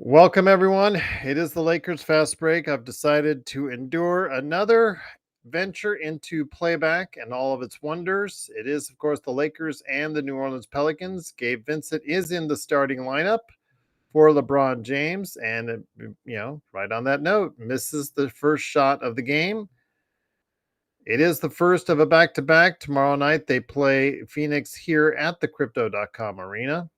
Welcome, everyone. It is the Lakers Fast Break. I've decided to endure another venture into playback and all of its wonders. It is, of course, the Lakers and the New Orleans Pelicans. Gabe Vincent is in the starting lineup for LeBron James. And, right on that note, misses the first shot of the game. It is the first of a back to back. Tomorrow night, they play Phoenix here at the Crypto.com Arena.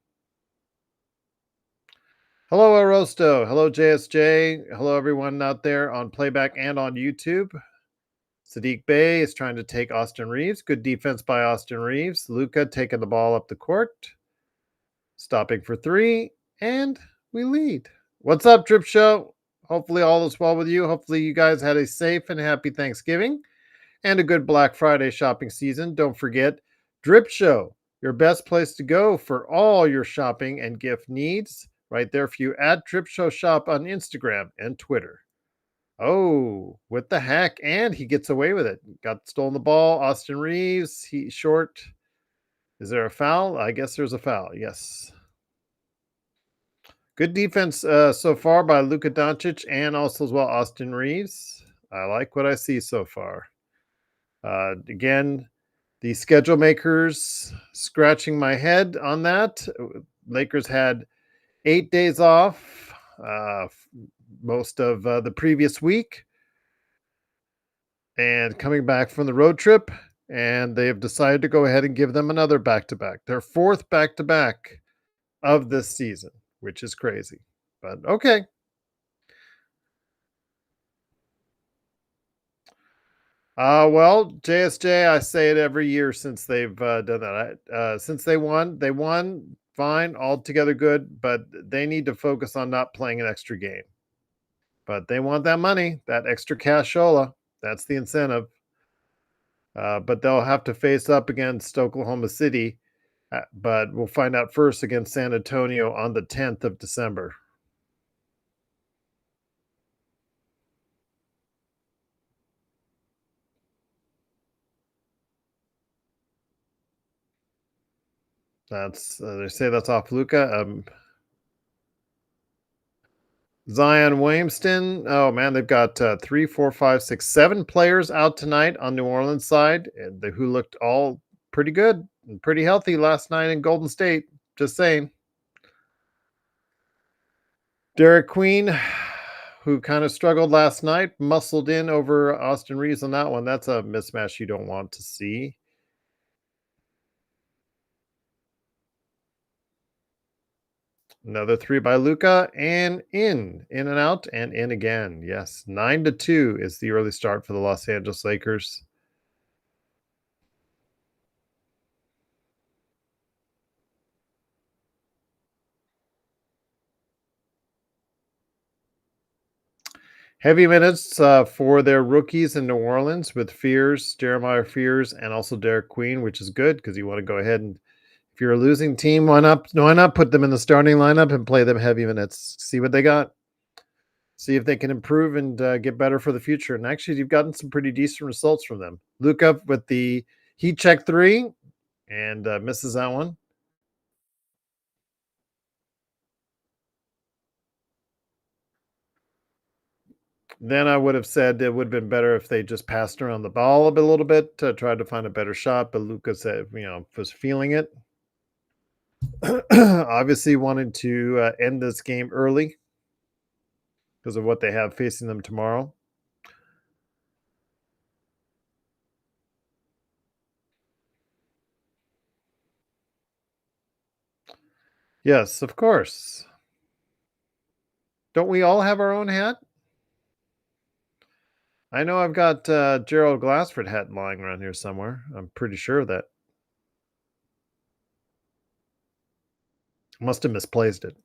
Hello, Arosto. Hello, JSJ. Hello, everyone out there on playback and on YouTube. Sadiq Bey is trying to take Austin Reeves. Good defense by Austin Reeves. Luka taking the ball up the court, stopping for three, and we lead. What's up, Drip Show? Hopefully, all is well with you. Hopefully, you guys had a safe and happy Thanksgiving and a good Black Friday shopping season. Don't forget, Drip Show, your best place to go for all your shopping and gift needs. Right there for you at Drip Show Shop on Instagram and Twitter. Oh, with the hack, and he gets away with it. Got stolen the ball. Austin Reeves, he short. Is there a foul? I guess there's a foul. Yes. Good defense so far by Luka Doncic and also as well Austin Reeves. I like what I see so far. Again, the schedule makers scratching my head on that. Lakers had 8 days off, most of the previous week, and coming back from the road trip, and they have decided to go ahead and give them another back-to-back, their fourth back-to-back of this season, which is crazy. But okay. Well, JSJ, I say it every year since they've done that. Since they won, fine, altogether good, but they need to focus on not playing an extra game. But they want that money, that extra cashola. That's the incentive. But they'll have to face up against Oklahoma City. But we'll find out first against San Antonio on the 10th of December. That's they say that's off Luka. Zion Williamson. Oh man, they've got 3, 4, 5, 6, 7 players out tonight on New Orleans side, who looked all pretty good and pretty healthy last night in Golden State. Just saying. Derek Queen, who kind of struggled last night, muscled in over Austin Reeves on that one. That's a mismatch you don't want to see. Another three by Luka, and in and out, and in again. Yes, 9-2 is the early start for the Los Angeles Lakers. Heavy minutes for their rookies in New Orleans with Jeremiah Fears, and also Derek Queen, which is good because you want to go ahead and, if you're a losing team, why not put them in the starting lineup and play them heavy minutes? See what they got. See if they can improve and get better for the future. And actually, you've gotten some pretty decent results from them. Luka with the heat check three and misses that one. Then I would have said it would have been better if they just passed around the ball a little bit to try to find a better shot. But Luka said, was feeling it. Obviously, wanted to end this game early because of what they have facing them tomorrow. Yes, of course. Don't we all have our own hat? I know I've got Gerald Glassford hat lying around here somewhere. I'm pretty sure of that. Must have misplaced it.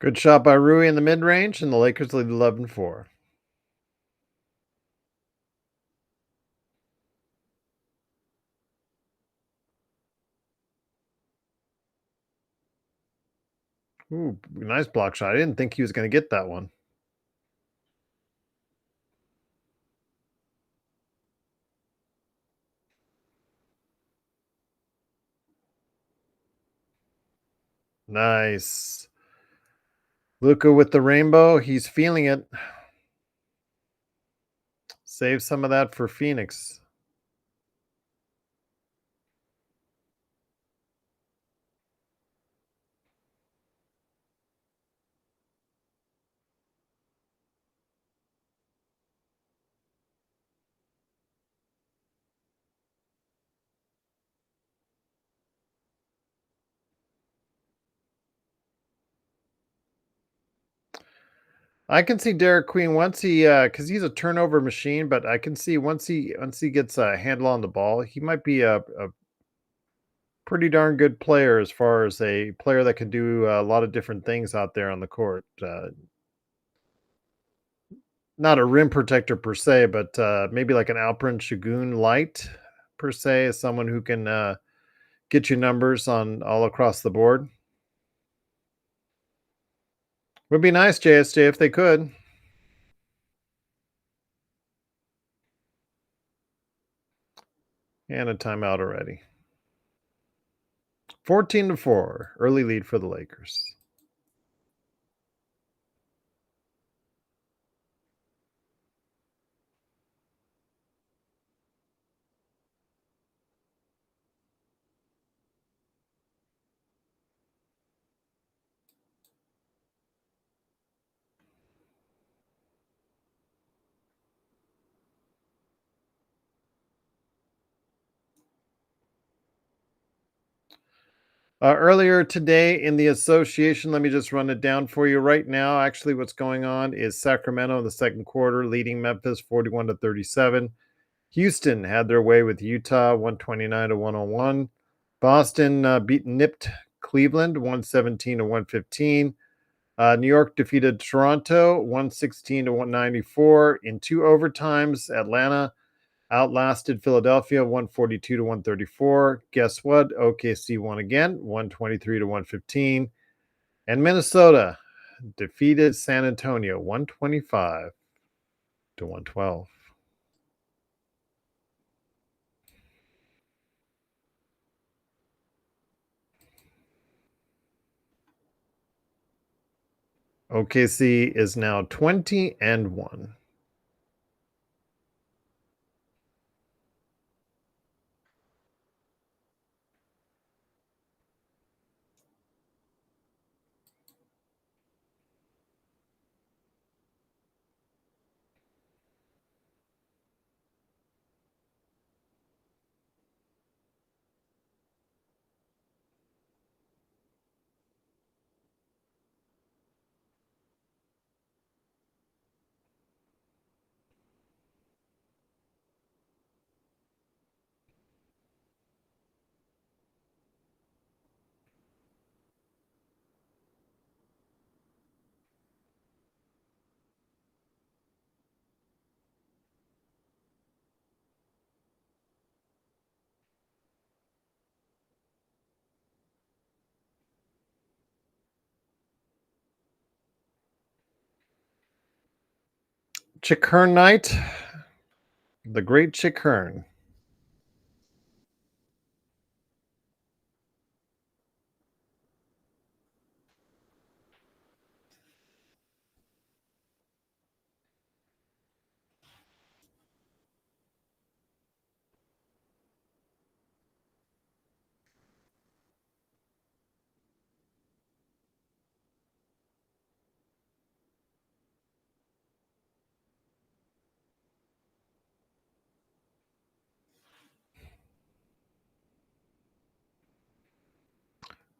Good shot by Rui in the mid range, and the Lakers lead 11-4. Ooh, nice block shot. I didn't think he was going to get that one. Nice. Luca with the rainbow. He's feeling it. Save some of that for Phoenix. I can see Derek Queen once he because he's a turnover machine, but I can see once he gets a handle on the ball, he might be a pretty darn good player as far as a player that can do a lot of different things out there on the court. Not a rim protector per se, but maybe like an Alperen Shagun light per se, as someone who can get you numbers on all across the board. Would be nice, JSJ, if they could. And a timeout already. 14-4, early lead for the Lakers. Earlier today in the association, let me just run it down for you right now. Actually, what's going on is Sacramento in the second quarter leading Memphis 41-37. Houston had their way with Utah 129-101. Boston nipped Cleveland 117-115. New York defeated Toronto 116-194 in two overtimes. Atlanta outlasted Philadelphia 142-134. Guess what? OKC won again 123-115. And Minnesota defeated San Antonio 125-112. OKC is now 20-1. Chick Hearn night. The great Chick Hearn.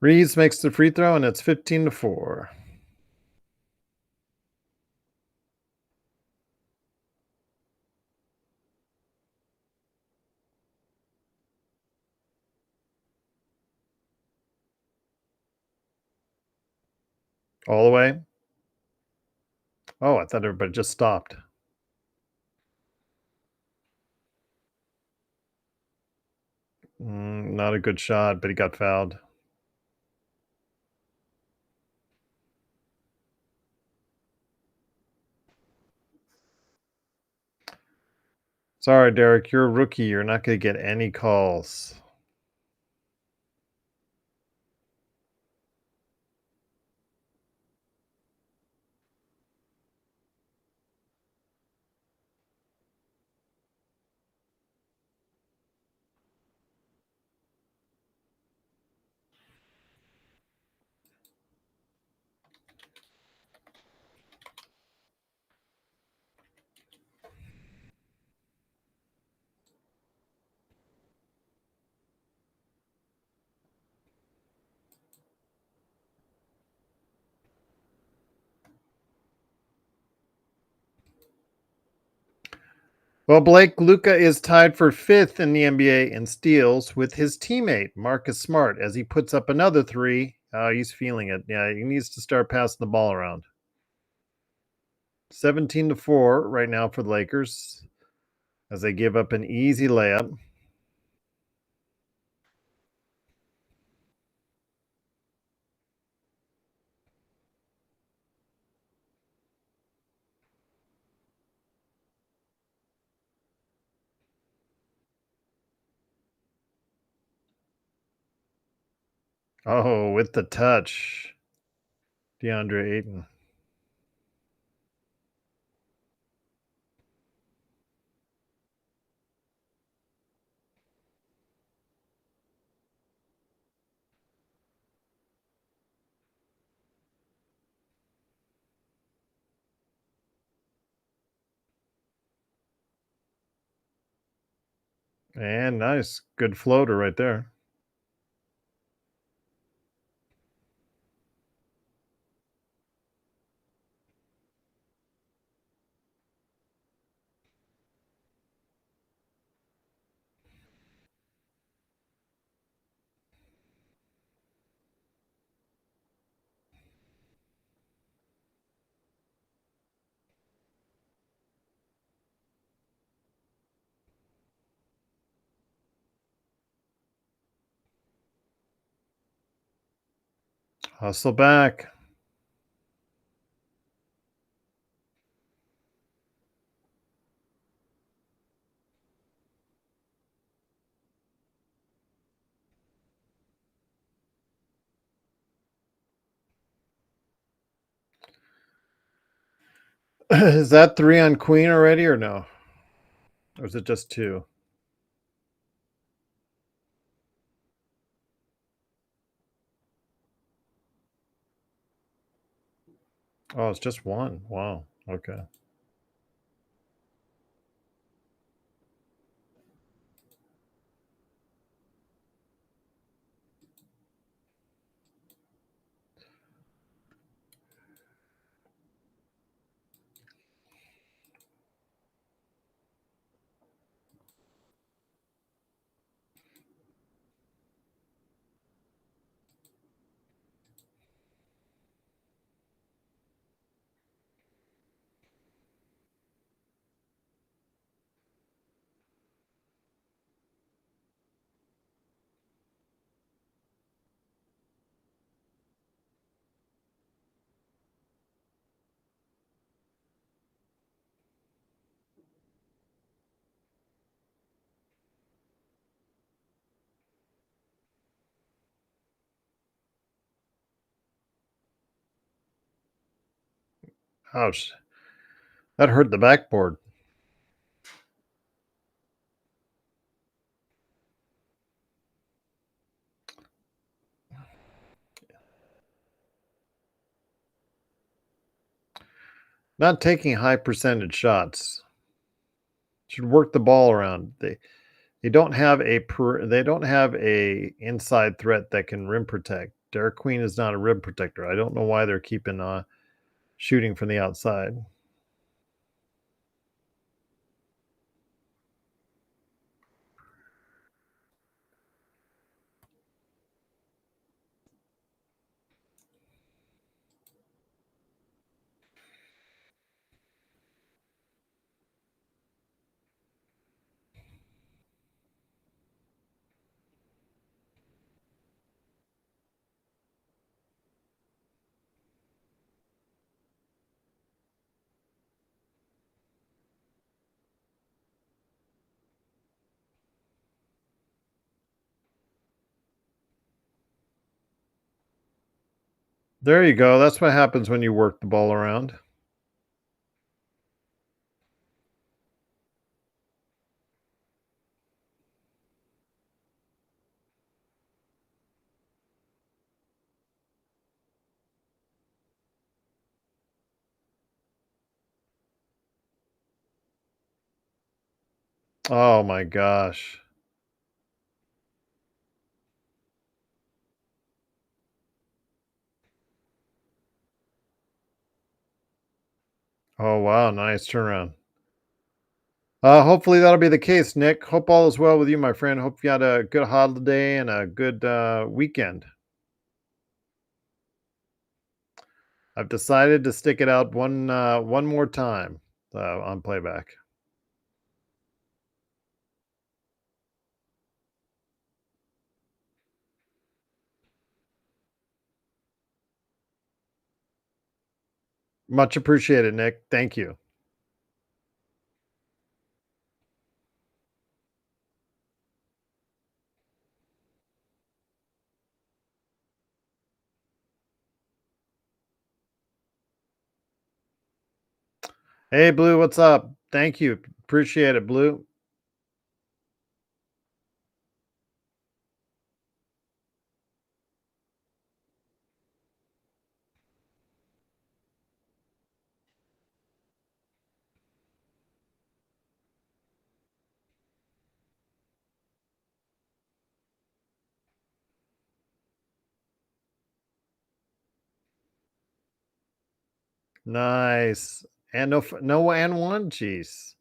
Reeves makes the free throw, and it's 15-4. All the way? Oh, I thought everybody just stopped. Not a good shot, but he got fouled. Sorry, Derek, you're a rookie. You're not going to get any calls. Well, Blake, Luca is tied for fifth in the NBA in steals with his teammate, Marcus Smart, as he puts up another three. He's feeling it. Yeah, he needs to start passing the ball around. 17-4 right now for the Lakers as they give up an easy layup. Oh, with the touch, DeAndre Ayton. And nice. Good floater right there. Hustle back. Is that three on Queen already or no? Or is it just two? Oh, it's just one. Wow. Okay. Ouch. That hurt the backboard. Not taking high percentage shots. Should work the ball around. They don't have a inside threat that can rim protect. Derek Queen is not a rim protector. I don't know why they're keeping shooting from the outside. There you go. That's what happens when you work the ball around. Oh my gosh. Oh wow, nice turnaround. Hopefully that'll be the case, Nick. Hope all is well with you, my friend. Hope you had a good holiday and a good weekend. I've decided to stick it out one more time on playback. Much appreciated, Nick. Thank you. Hey, Blue, what's up? Thank you. Appreciate it, Blue. Nice. And no and one. Jeez.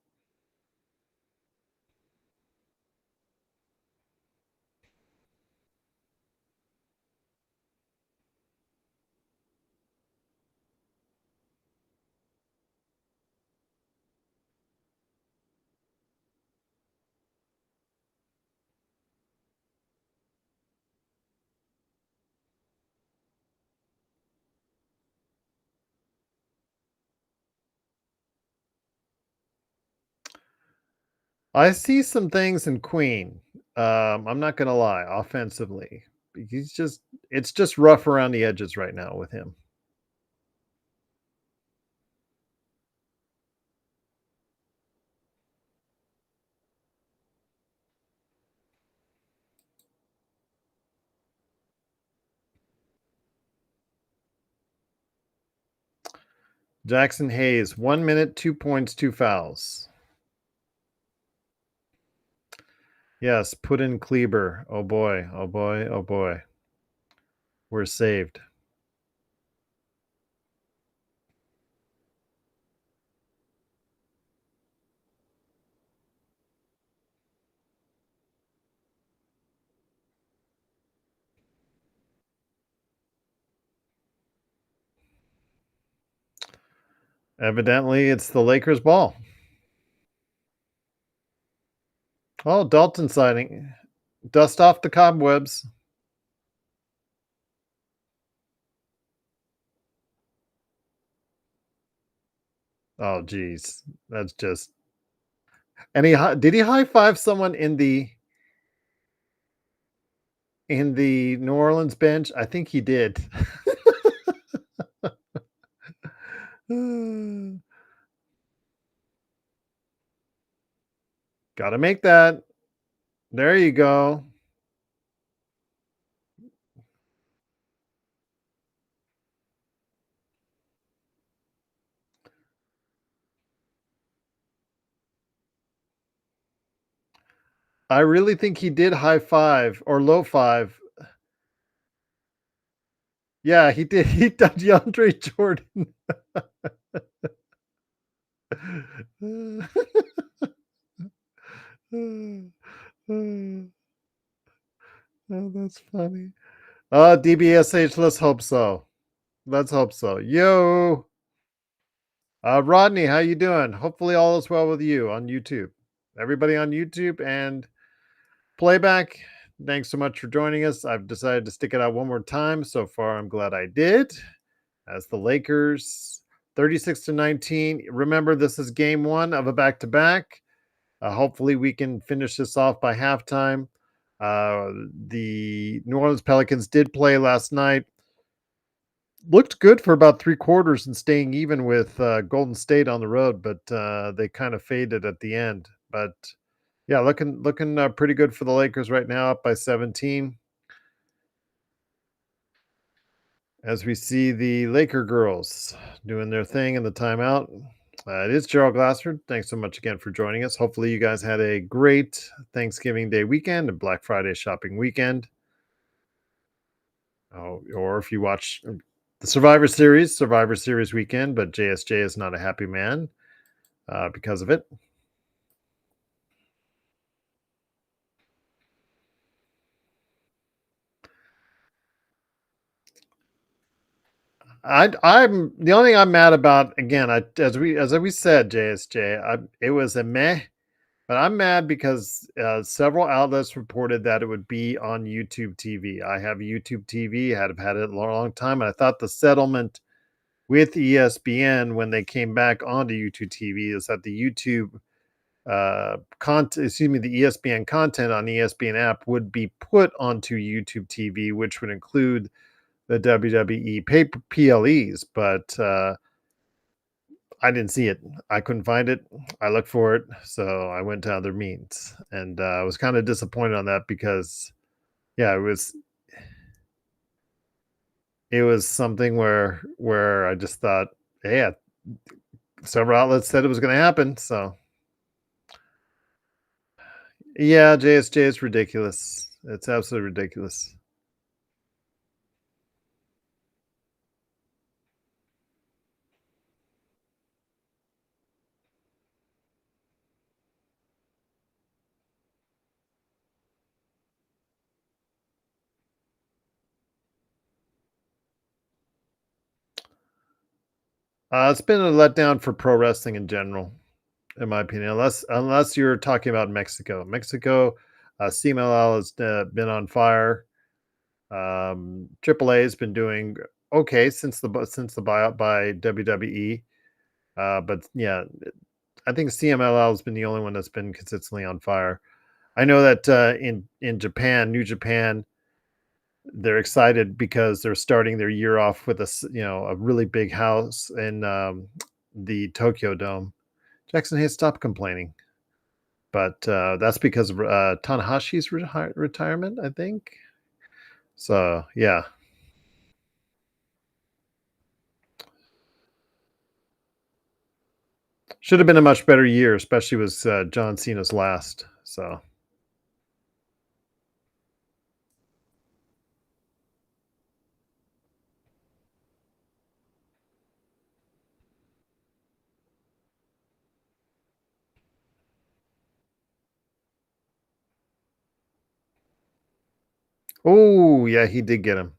I see some things in Queen. I'm not gonna lie, offensively. He's just it's just rough around the edges right now with him. Jackson Hayes, 1 minute, 2 points, two fouls. Yes, put in Kleber. Oh boy, oh boy, oh boy. We're saved. Evidently, it's the Lakers' ball. Oh, Dalton sighting. Dust off the cobwebs. Oh, geez. That's just. And did he high five someone in the New Orleans bench? I think he did. Gotta make that. There you go. I really think he did high five or low five. Yeah, he did. He done DeAndre Jordan. Oh, that's funny. DBSH, let's hope so. Let's hope so. Yo, Rodney, how you doing? Hopefully all is well with you on YouTube. Everybody on YouTube and playback, thanks so much for joining us. I've decided to stick it out one more time. So far, I'm glad I did. As the Lakers 36-19. Remember, this is game one of a back-to-back. Hopefully, we can finish this off by halftime. The New Orleans Pelicans did play last night. looked good for about 3 quarters and staying even with, Golden State on the road, but, they kind of faded at the end. But, yeah, looking, pretty good for the Lakers right now, up by 17, as we see the Laker girls doing their thing in the timeout. It is Gerald Glassford. Thanks so much again for joining us. Hopefully, you guys had a great Thanksgiving Day weekend and Black Friday shopping weekend. Oh, or if you watch the Survivor Series weekend, but JSJ is not a happy man because of it. I'm the only thing I'm mad about again. As we said, JSJ, it was a meh, but I'm mad because several outlets reported that it would be on YouTube TV. I have YouTube TV, have had it a long time, and I thought the settlement with ESPN when they came back onto YouTube TV is that the YouTube content, excuse me, the ESPN content on the ESPN app would be put onto YouTube TV, which would include the WWE PLEs, but I didn't see it. I couldn't find it. I looked for it, so I went to other means, and I was kind of disappointed on that because, yeah, it was something where I just thought, yeah, several outlets said it was going to happen, so yeah, JSJ is ridiculous. It's absolutely ridiculous. It's been a letdown for pro wrestling in general, in my opinion, unless you're talking about Mexico. Mexico, CMLL has been on fire. AAA has been doing okay since the buyout by WWE. But yeah, I think CMLL has been the only one that's been consistently on fire. I know that in Japan, New Japan, they're excited because they're starting their year off with a really big house in the Tokyo Dome. Jackson Hayes, stop complaining. But that's because of Tanahashi's retirement, I think. So yeah, should have been a much better year, especially with John Cena's last. So oh yeah, he did get him.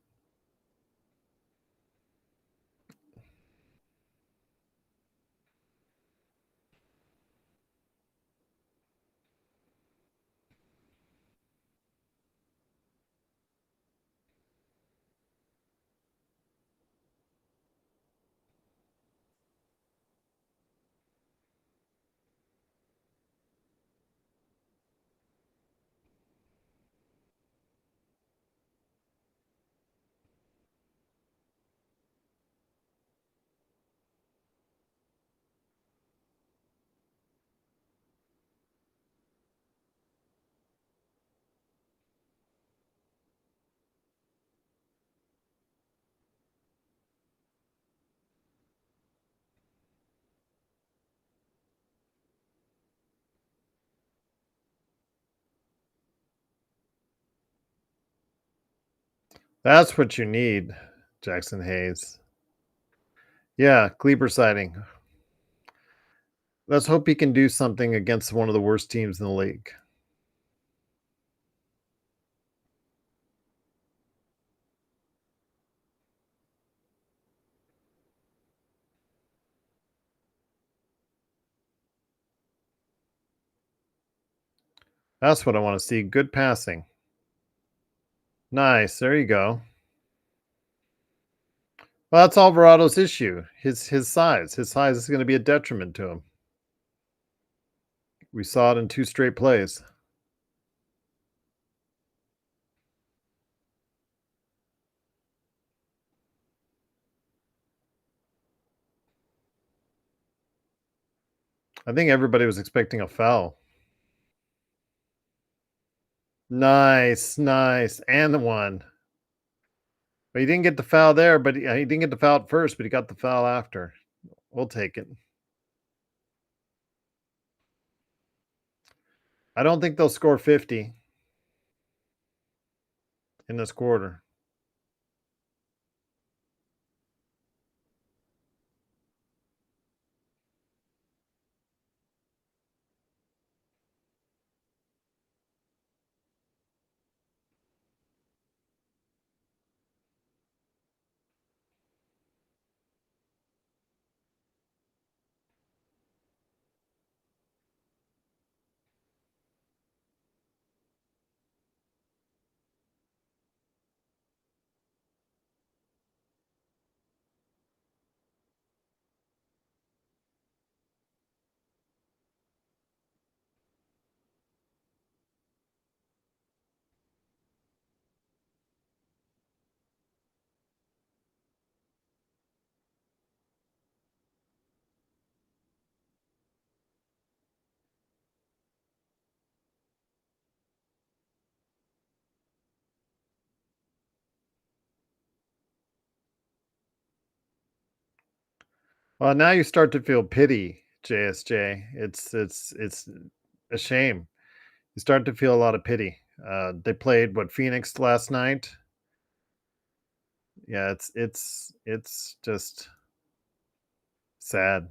That's what you need, Jackson Hayes. Yeah, Kleber sighting. Let's hope he can do something against one of the worst teams in the league. That's what I want to see. Good passing. Nice. There you go. Well, that's Alvarado's issue. His size. His size is going to be a detriment to him. We saw it in 2 straight plays. I think everybody was expecting a foul. Nice, nice, and the one. But he didn't get the foul there, but he didn't get the foul at first, but he got the foul after. We'll take it. I don't think they'll score 50 in this quarter. Well, now you start to feel pity, JSJ. It's a shame. You start to feel a lot of pity. They played what Phoenix last night. Yeah, it's just sad.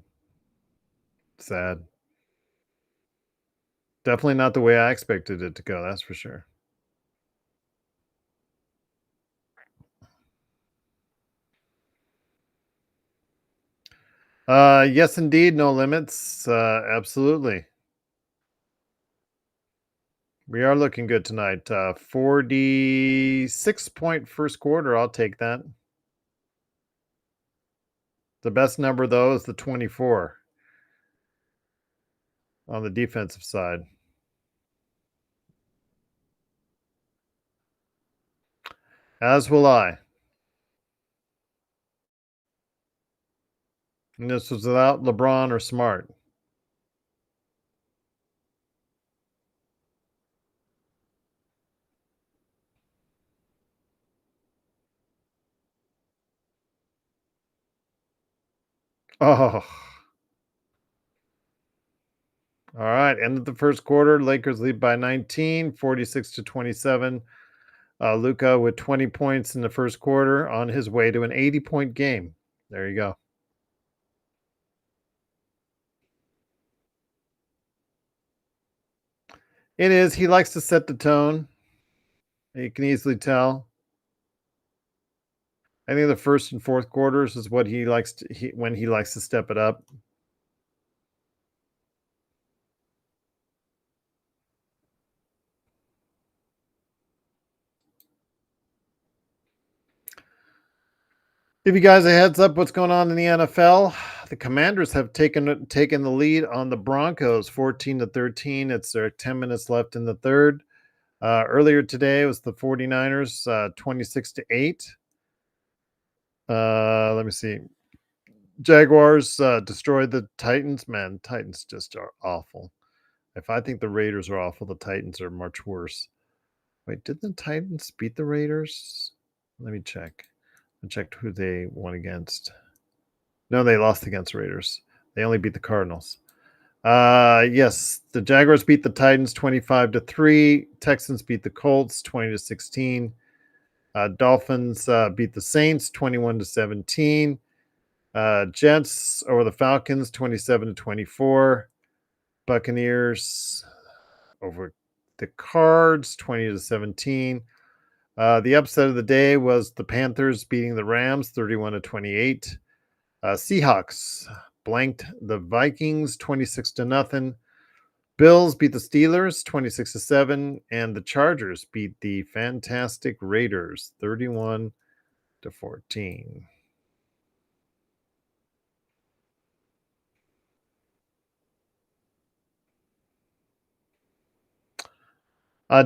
Sad. Definitely not the way I expected it to go, that's for sure. Yes, indeed, no limits. Absolutely. We are looking good tonight. 46-point first quarter. I'll take that. The best number, though, is the 24 on the defensive side. As will I. And this was without LeBron or Smart. Oh, all right. End of the first quarter. Lakers lead by 19, 46-27. Luca with 20 points in the first quarter on his way to an 80-point game. There you go. It is. He likes to set the tone. You can easily tell. I think the first and fourth quarters is what he likes to when he likes to step it up. Give you guys a heads up what's going on in the NFL. The Commanders have taken the lead on the Broncos 14-13. It's there 10 minutes left in the third. Earlier today it was the 49ers 26-8. Let me see. Jaguars destroyed the Titans. Man, Titans just are awful. If I think the Raiders are awful, the Titans are much worse. Wait, did the Titans beat the Raiders? Let me check. I checked who they won against. No, they lost against Raiders. They only beat the Cardinals. Yes, the Jaguars beat the Titans 25-3. Texans beat the Colts 20-16. Dolphins beat the Saints 21-17. Jets over the Falcons 27-24. Buccaneers over the Cards 20-17. The upset of the day was the Panthers beating the Rams 31-28. Seahawks blanked the Vikings 26-0. Bills beat the Steelers 26-7, and the Chargers beat the fantastic Raiders 31-14.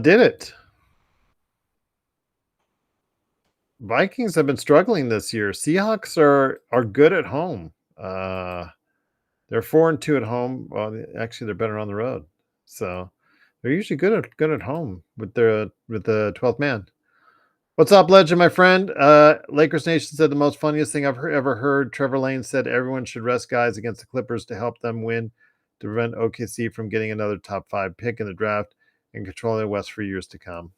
Did it. Vikings have been struggling this year. Seahawks are good at home. They're 4-2 at home. Well, actually, they're better on the road. So they're usually good at home with the 12th man. What's up, Legend, my friend? Lakers Nation said the most funniest thing I've ever heard. Trevor Lane said everyone should rest guys against the Clippers to help them win, to prevent OKC from getting another top 5 pick in the draft and controlling the West for years to come.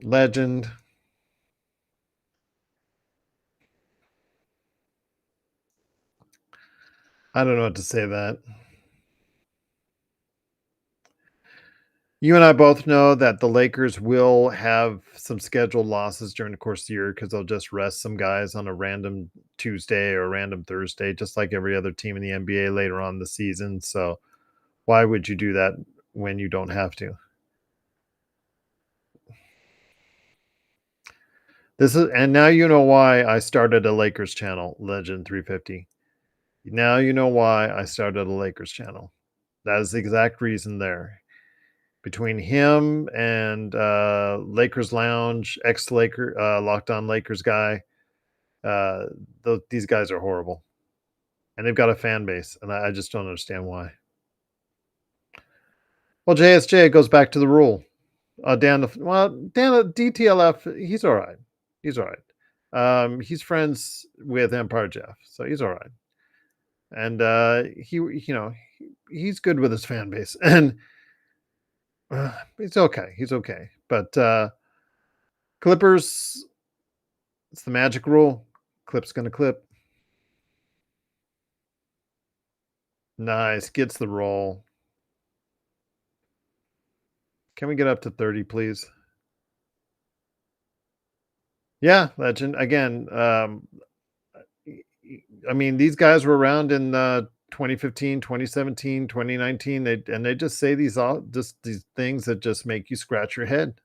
Legend. I don't know what to say to that. You and I both know that the Lakers will have some scheduled losses during the course of the year because they'll just rest some guys on a random Tuesday or a random Thursday, just like every other team in the NBA later on in the season. So why would you do that when you don't have to? And now you know why I started a Lakers channel, Legend 350. Now you know why I started a Lakers channel. That is the exact reason there. Between him and Lakers Lounge, ex-Laker, Locked On Lakers guy, these guys are horrible, and they've got a fan base, and I just don't understand why. Well, JSJ goes back to the rule. Dan DTLF, he's all right. He's all right. He's friends with Empire Jeff, so he's all right. And he's good with his fan base, and it's okay. He's okay. But Clippers, it's the magic rule. Clip's gonna clip. Nice. Gets the roll. Can we get up to 30, please? Yeah, Legend. Again, I mean, these guys were around in 2015, 2017, 2019. They just say these things that just make you scratch your head.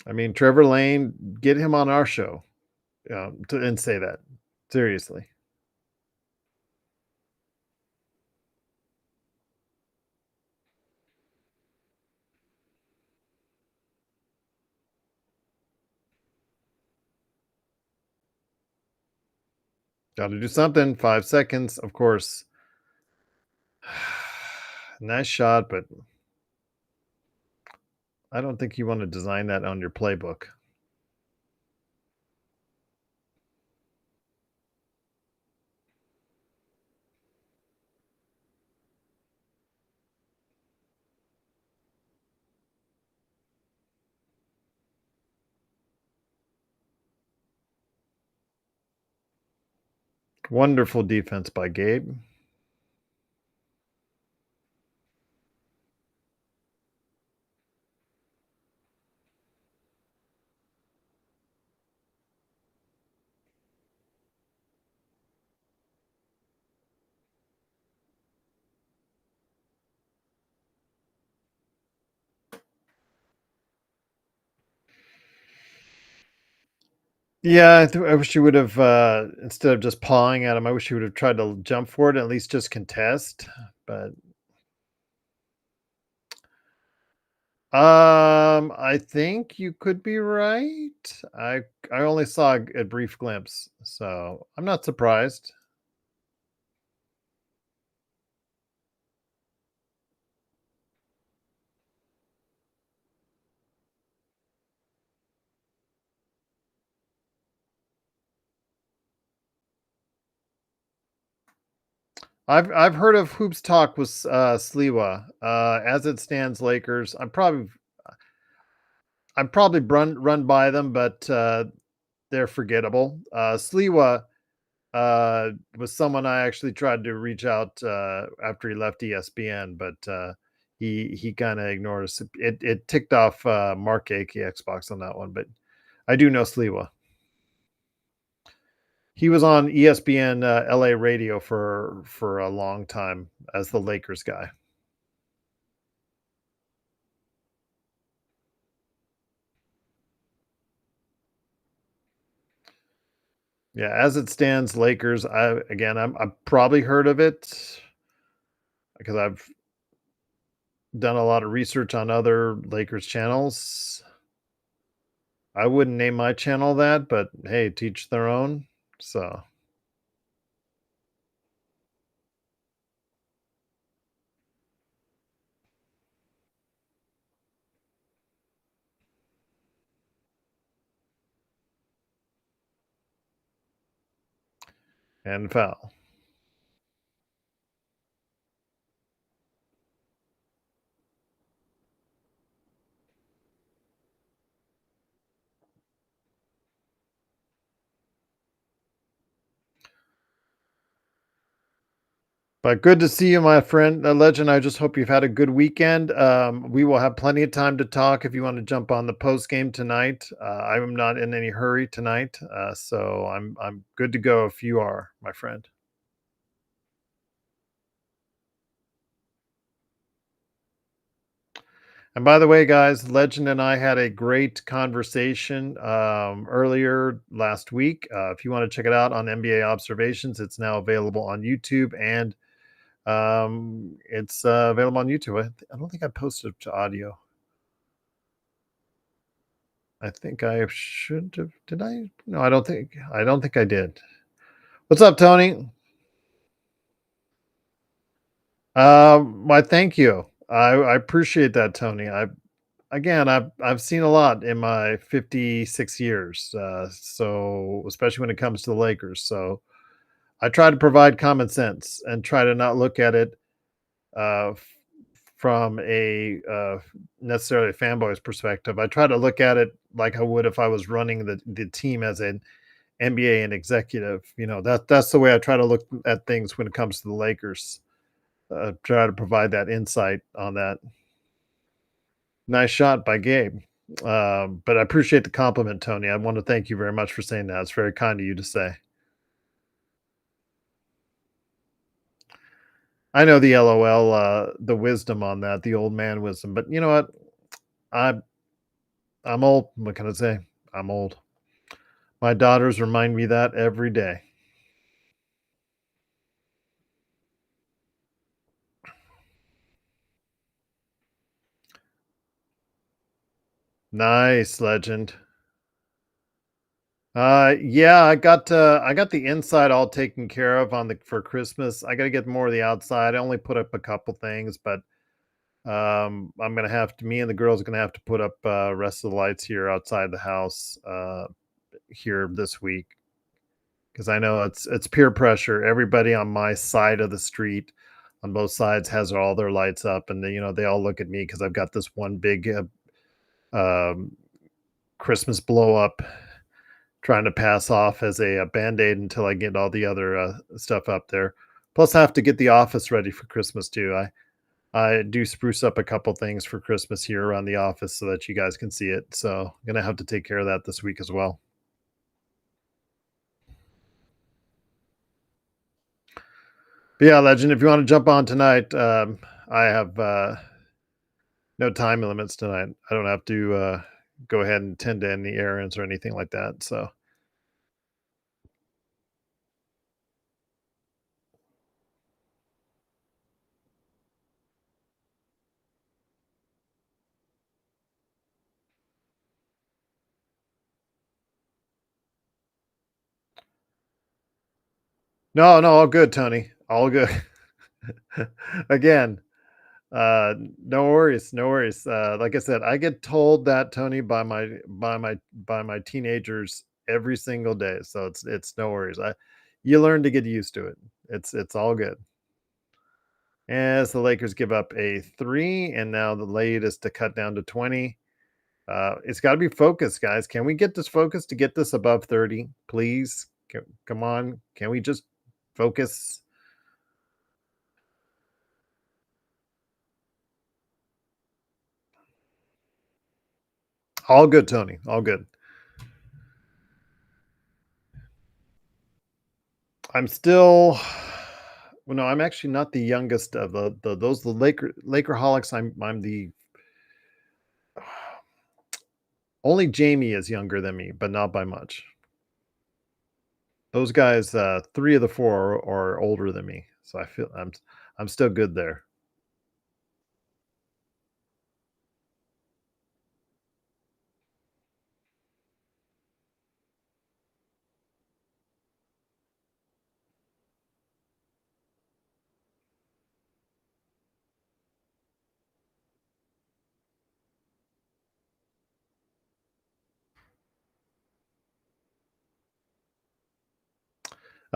I mean, Trevor Lane, get him on our show and say that. Seriously. Got to do something. 5 seconds, of course. Nice shot, but I don't think you want to design that on your playbook. Wonderful defense by Gabe. Yeah, I wish you would have, instead of just pawing at him, I wish you would have tried to jump for it and at least just contest. But I think you could be right. I only saw a brief glimpse, so I'm not surprised. I've heard of Hoops Talk with Sliwa. As it stands, Lakers. I'm probably run by them, but they're forgettable. Sliwa was someone I actually tried to reach out after he left ESPN, but he kind of ignored us. It ticked off Mark AK Xbox on that one, but I do know Sliwa. He was on ESPN LA radio for a long time as the Lakers guy. Yeah, as it stands, Lakers. I've probably heard of it because done a lot of research on other Lakers channels. I wouldn't name my channel that, but hey, teach their own. So, and foul. But good to see you, my friend, Legend. I just hope you've had a good weekend. We will have plenty of time to talk if you want to jump on the post game tonight. I'm not in any hurry tonight, so I'm good to go if you are, my friend. And by the way, guys, Legend and I had a great conversation earlier last week. If you want to check it out on NBA Observations, it's now available on YouTube and it's available on YouTube. I don't think I posted it to audio. I think I should have. Did I? No, I don't think. I don't think I did. What's up, Tony? My thank you. I appreciate that, Tony. I've seen a lot in my 56 years. So especially when it comes to the Lakers. So I try to provide common sense and try to not look at it f- from a necessarily a fanboy's perspective. I try to look at it like I would if I was running the team as an NBA and executive. That's the way I try to look at things when it comes to the Lakers. Try to provide that insight on that. Nice shot by Gabe. But I appreciate the compliment, Tony. I want to thank you very much for saying that. It's very kind of you to say. I know the LOL, the wisdom on that, the old man wisdom. But you know what? I'm I'm old. What can I say? I'm old. My daughters remind me that every day. Nice, Legend. Yeah, I got the inside all taken care of on the for Christmas. I got to get more of the outside. I only put up a couple things, but I'm gonna have to. Me and the girls are gonna have to put up rest of the lights here outside the house here this week because I know it's peer pressure. Everybody on my side of the street, on both sides, has all their lights up, and they all look at me because I've got this one big um, Christmas blow up trying to pass off as a band-aid until I get all the other stuff up there. Plus, I have to get the office ready for Christmas too. I do spruce up a couple things for Christmas here around the office so that you guys can see it. So I'm gonna have to take care of that this week as well. But yeah, Legend, if you want to jump on tonight, I have no time limits tonight. I don't have to go ahead and tend to any errands or anything like that. So no, no, all good, Tony. All good. Again, no worries, no worries. Like I said, I get told that, Tony, by my teenagers every single day. So it's no worries. You learn to get used to it. It's all good. As the Lakers give up a three, and now the lead is to cut down to 20. It's got to be focused, guys. Can we get this focus to get this above 30, please? Come on. Can we just focus? All good, Tony. All good. I'm still well, no, I'm actually not the youngest of the Lakerholics. I'm the only Jamie is younger than me, but not by much. Those guys, three of the four are older than me, so I feel I'm still good there.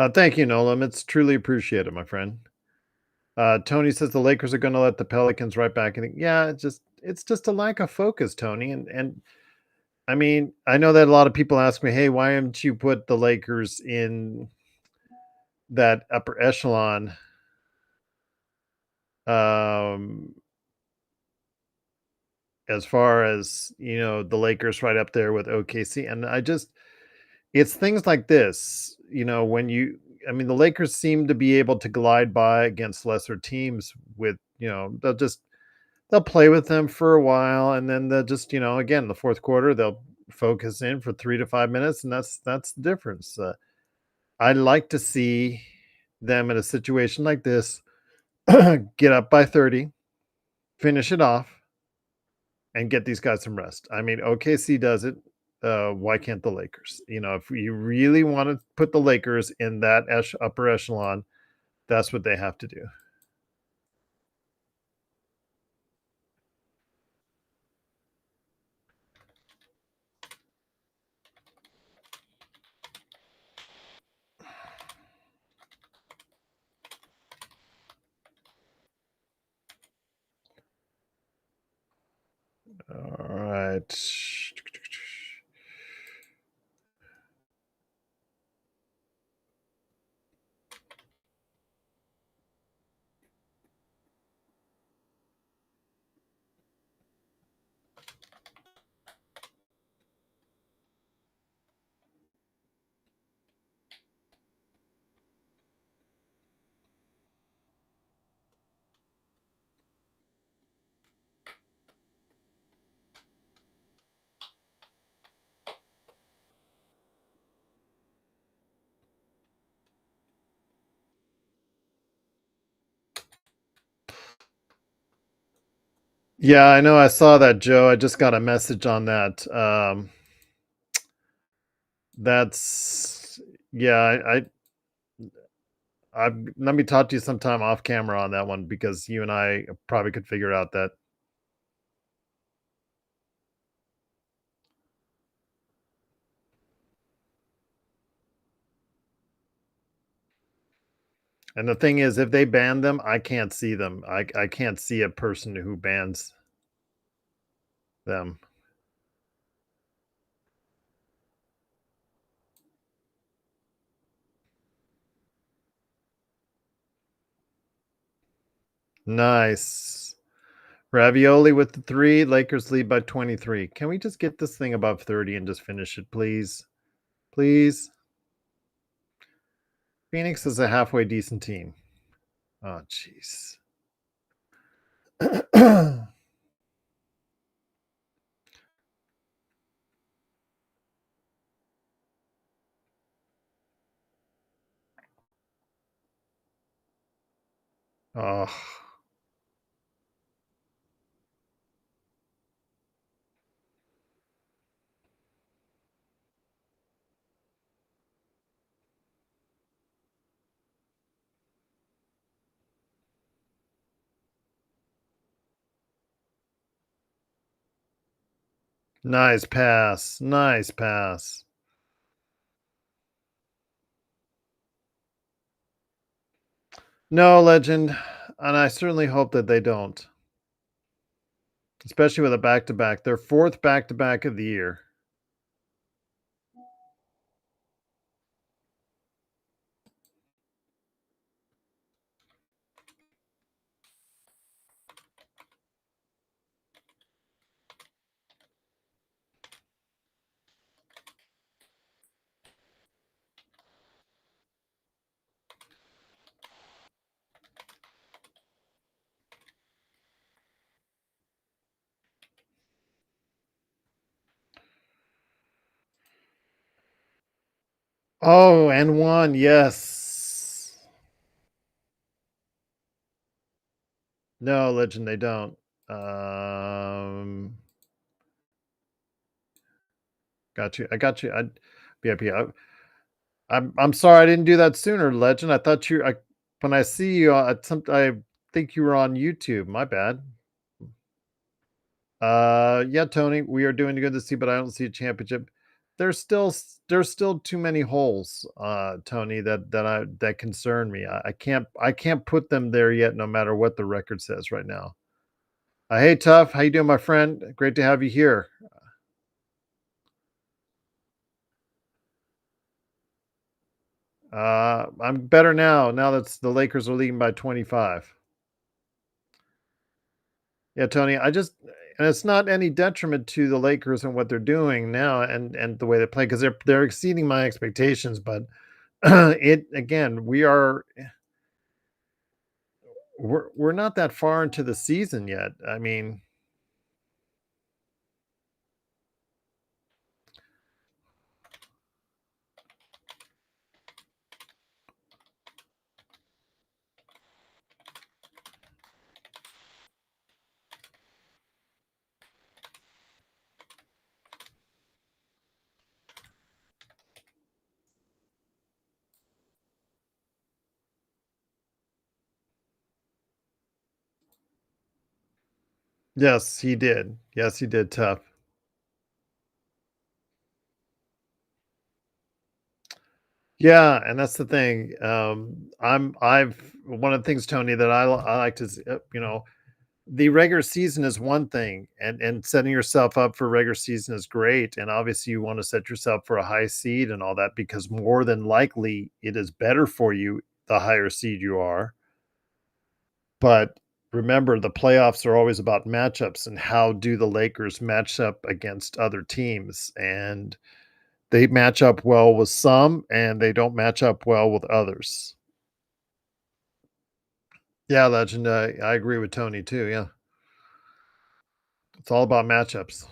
Thank you, Nolan. It's truly appreciated, my friend. Tony says the Lakers are going to let the Pelicans right back in. Yeah, it's just a lack of focus, Tony. And I mean, I know that a lot of people ask me, "Hey, why haven't you put the Lakers in that upper echelon?" Um, as far as the Lakers right up there with OKC, and it's things like this, when I mean, the Lakers seem to be able to glide by against lesser teams with, they'll play with them for a while, and then they'll just, again, the fourth quarter, they'll focus in for 3 to 5 minutes, and that's the difference. I'd like to see them in a situation like this get up by 30, finish it off, and get these guys some rest. I mean, OKC does it. Why can't the Lakers? If you really want to put the Lakers in that upper echelon, that's what they have to do. All right. Yeah, I know. I saw that, Joe. I just got a message on that. That's yeah. Let me talk to you sometime off camera on that one because you and I probably could figure out that. And the thing is, if they ban them, I can't see them. I can't see a person who bans them. Nice. Ravioli with the 3. Lakers lead by 23. Can we just get this thing above 30 and just finish it, please? Please. Phoenix is a halfway decent team. Oh, jeez. Oh. Nice pass. Nice pass. No, Legend. And I certainly hope that they don't. Especially with a back-to-back. Their 4th back-to-back of the year. Oh, and 1. Yes. No, Legend, they don't. Got you. I got you. VIP. I'm sorry I didn't do that sooner, Legend. I thought when I see you, I think you were on YouTube. My bad. Yeah, Tony, we are doing good to see, but I don't see a championship. there's still too many holes, Tony, that concern me. I can't put them there yet, no matter what the record says right now. Hey, Tough, how you doing, my friend? Great to have you here. I'm better now that the Lakers are leading by 25. Yeah, Tony, and it's not any detriment to the Lakers and what they're doing now and the way they play because they're exceeding my expectations, but it again, we're not that far into the season yet. I mean, yes, he did. Yes, he did, Tough. Yeah, and that's the thing. I've one of the things, Tony, that I like to, the regular season is one thing, and setting yourself up for regular season is great, and obviously you want to set yourself for a high seed and all that because more than likely it is better for you the higher seed you are. But remember, the playoffs are always about matchups and how do the Lakers match up against other teams, and they match up well with some, and they don't match up well with others. Yeah, legend. I agree with Tony too. Yeah, it's all about matchups.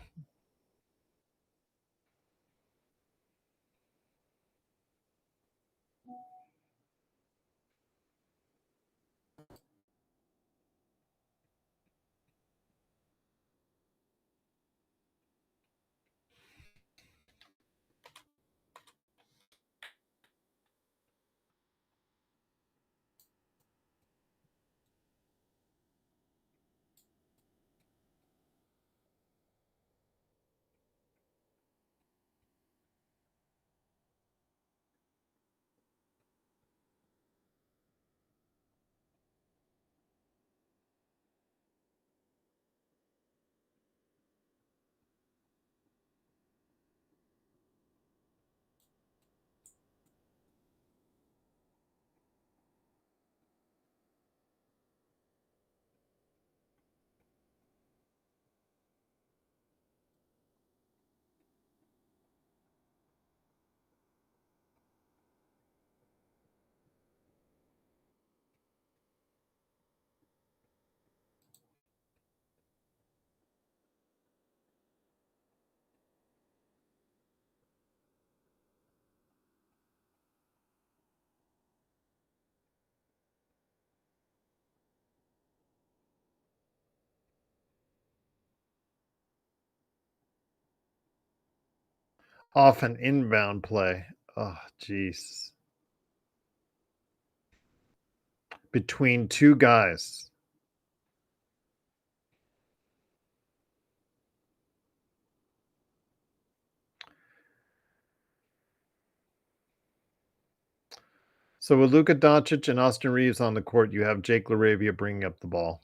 Off an inbound play. Oh, jeez. Between 2 guys. So with Luka Doncic and Austin Reeves on the court, you have Jake LaRavia bringing up the ball.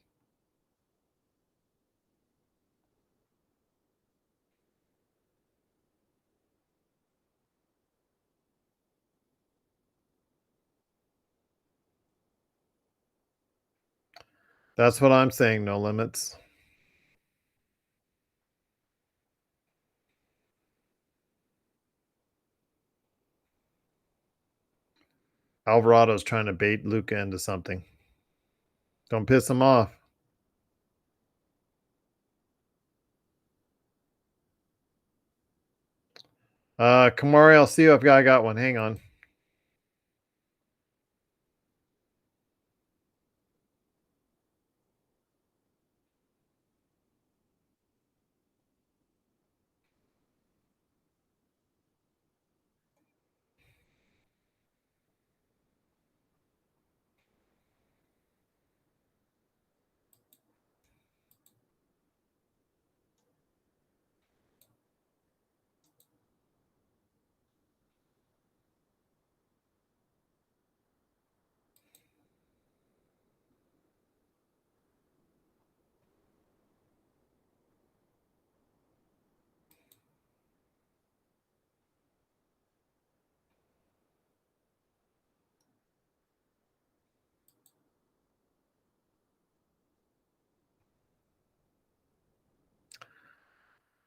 That's what I'm saying, no limits. Alvarado's trying to bait Luka into something. Don't piss him off. Kamari, I'll see you if I got one. Hang on.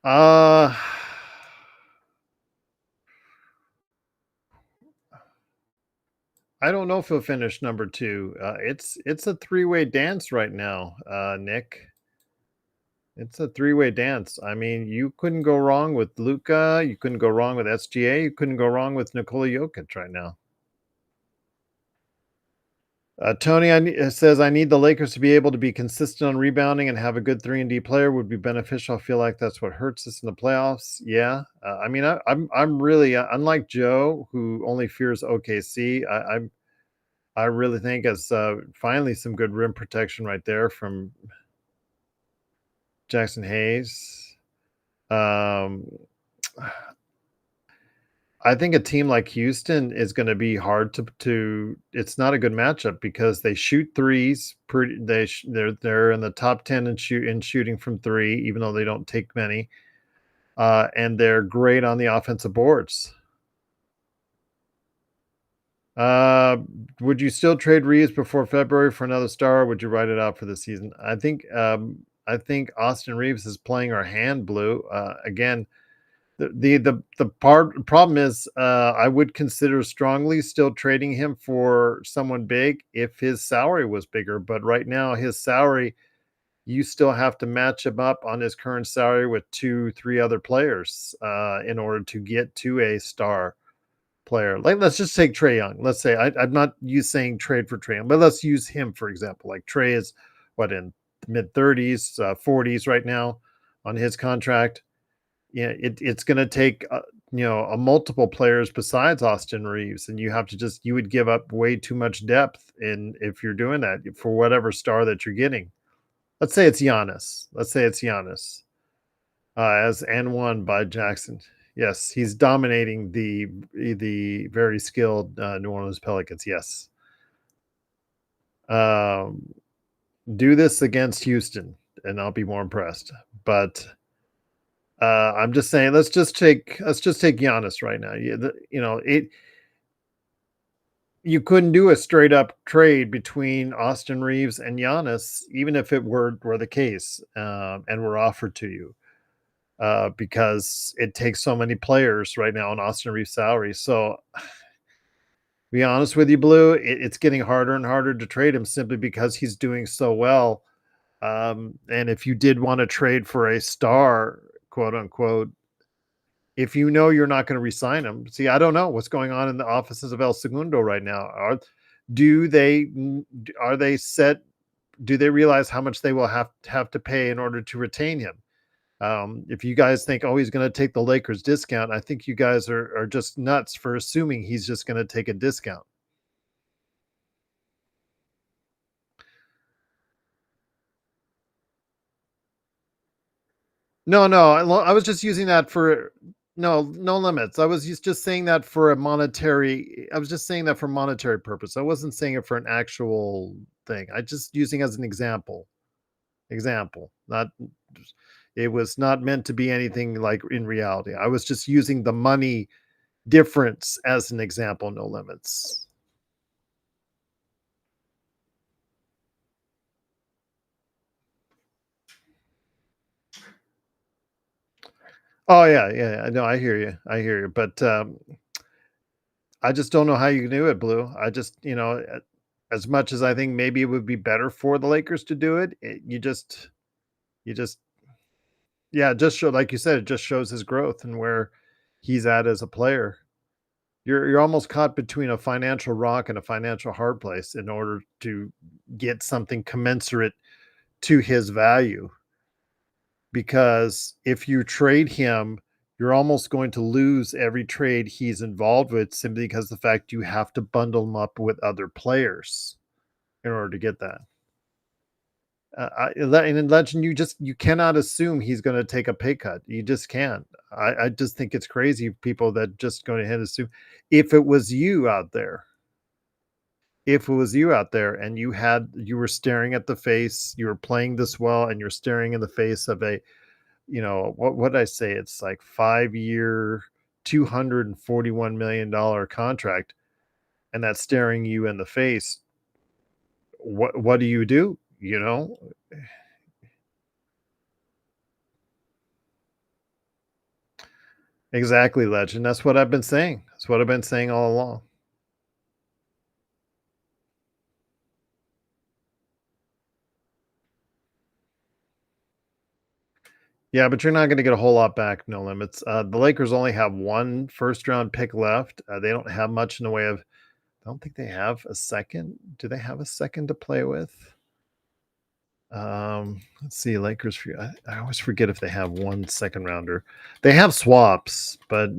Uh, I don't know if he'll finish number 2. It's a three-way dance right now, Nick. It's a three-way dance. I mean, you couldn't go wrong with Luka. You couldn't go wrong with SGA. You couldn't go wrong with Nikola Jokic right now. Tony says, I need the Lakers to be able to be consistent on rebounding and have a good 3 and D player would be beneficial. I feel like that's what hurts us in the playoffs. Yeah. I mean, I'm really, unlike Joe, who only fears OKC, I really think it's finally some good rim protection right there from Jackson Hayes. Um, I think a team like Houston is going to be hard to. It's not a good matchup because they shoot threes. They're in the top 10 in shooting from three, even though they don't take many. And they're great on the offensive boards. Would you still trade Reeves before February for another star? Or would you write it out for the season? I think Austin Reeves is playing our hand blue. Again, problem is I would consider strongly still trading him for someone big if his salary was bigger. But right now, his salary, you still have to match him up on his current salary with 2, 3 other players in order to get to a star player. Like, let's just take Trae Young. Let's say I'm not saying trade for Trae Young, but let's use him for example. Like Trae is what in mid 30s, 40s right now on his contract. Yeah, it's going to take a multiple players besides Austin Reeves, and you would give up way too much depth in if you're doing that for whatever star that you're getting. Let's say it's Giannis. As N1 by Jackson. Yes, he's dominating the very skilled New Orleans Pelicans. Yes. Do this against Houston, and I'll be more impressed. But I'm just saying, let's just take Giannis right now. You couldn't do a straight up trade between Austin Reeves and Giannis, even if it were the case and were offered to you. Because it takes so many players right now on Austin Reeves' salary. So, be honest with you, Blue, it's getting harder and harder to trade him simply because he's doing so well. And if you did want to trade for a star, quote unquote, if you know you're not going to resign him, see, I don't know what's going on in the offices of El Segundo right now. Are they set? Do they realize how much they will have to pay in order to retain him? If you guys think, oh, he's going to take the Lakers discount, I think you guys are just nuts for assuming he's just going to take a discount. No, I was just using that for no limits. I was just saying that for a monetary. I was just saying that for monetary purpose. I wasn't saying it for an actual thing. I just using as an example. Not. It was not meant to be anything like in reality. I was just using the money difference as an example. No limits. Oh yeah. No, I hear you. But I just don't know how you can do it, Blue. I just, as much as I think maybe it would be better for the Lakers to do it, you just, yeah, it just show like you said, it just shows his growth and where he's at as a player. You're almost caught between a financial rock and a financial hard place in order to get something commensurate to his value. Because if you trade him, you're almost going to lose every trade he's involved with simply because the fact you have to bundle him up with other players in order to get that. In Legend, you cannot assume he's going to take a pay cut. You just can't. I just think it's crazy people that just go ahead and assume. If it was you out there, and you were staring at the face, you were playing this well, and you're staring in the face of a what did I say? It's like 5-year, $241 million contract, and that's staring you in the face. What do you do? Exactly, legend. That's what I've been saying. That's what I've been saying all along. Yeah, but you're not gonna get a whole lot back, no limits. The Lakers only have 1 first-round pick left. They don't have much in the way of I don't think they have a second. Do they have a second to play with? Let's see, Lakers for I always forget if they have 1 second rounder. They have swaps, but,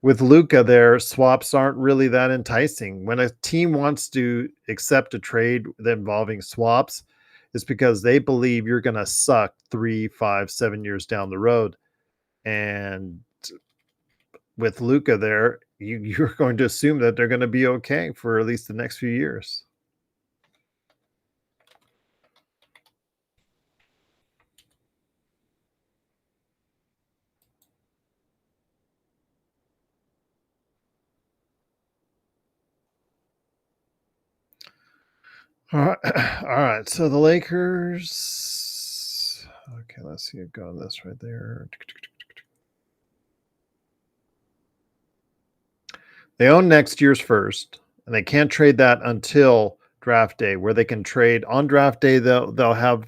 with Luca there, swaps aren't really that enticing. When a team wants to accept a trade involving swaps, it's because they believe you're gonna suck 3, 5, 7 years down the road. And with Luca there, you're going to assume that they're gonna be okay for at least the next few years. All right. All right. So the Lakers. Okay, let's see it go on this right there. They own next year's first, and they can't trade that until draft day, where they can trade on draft day. They'll have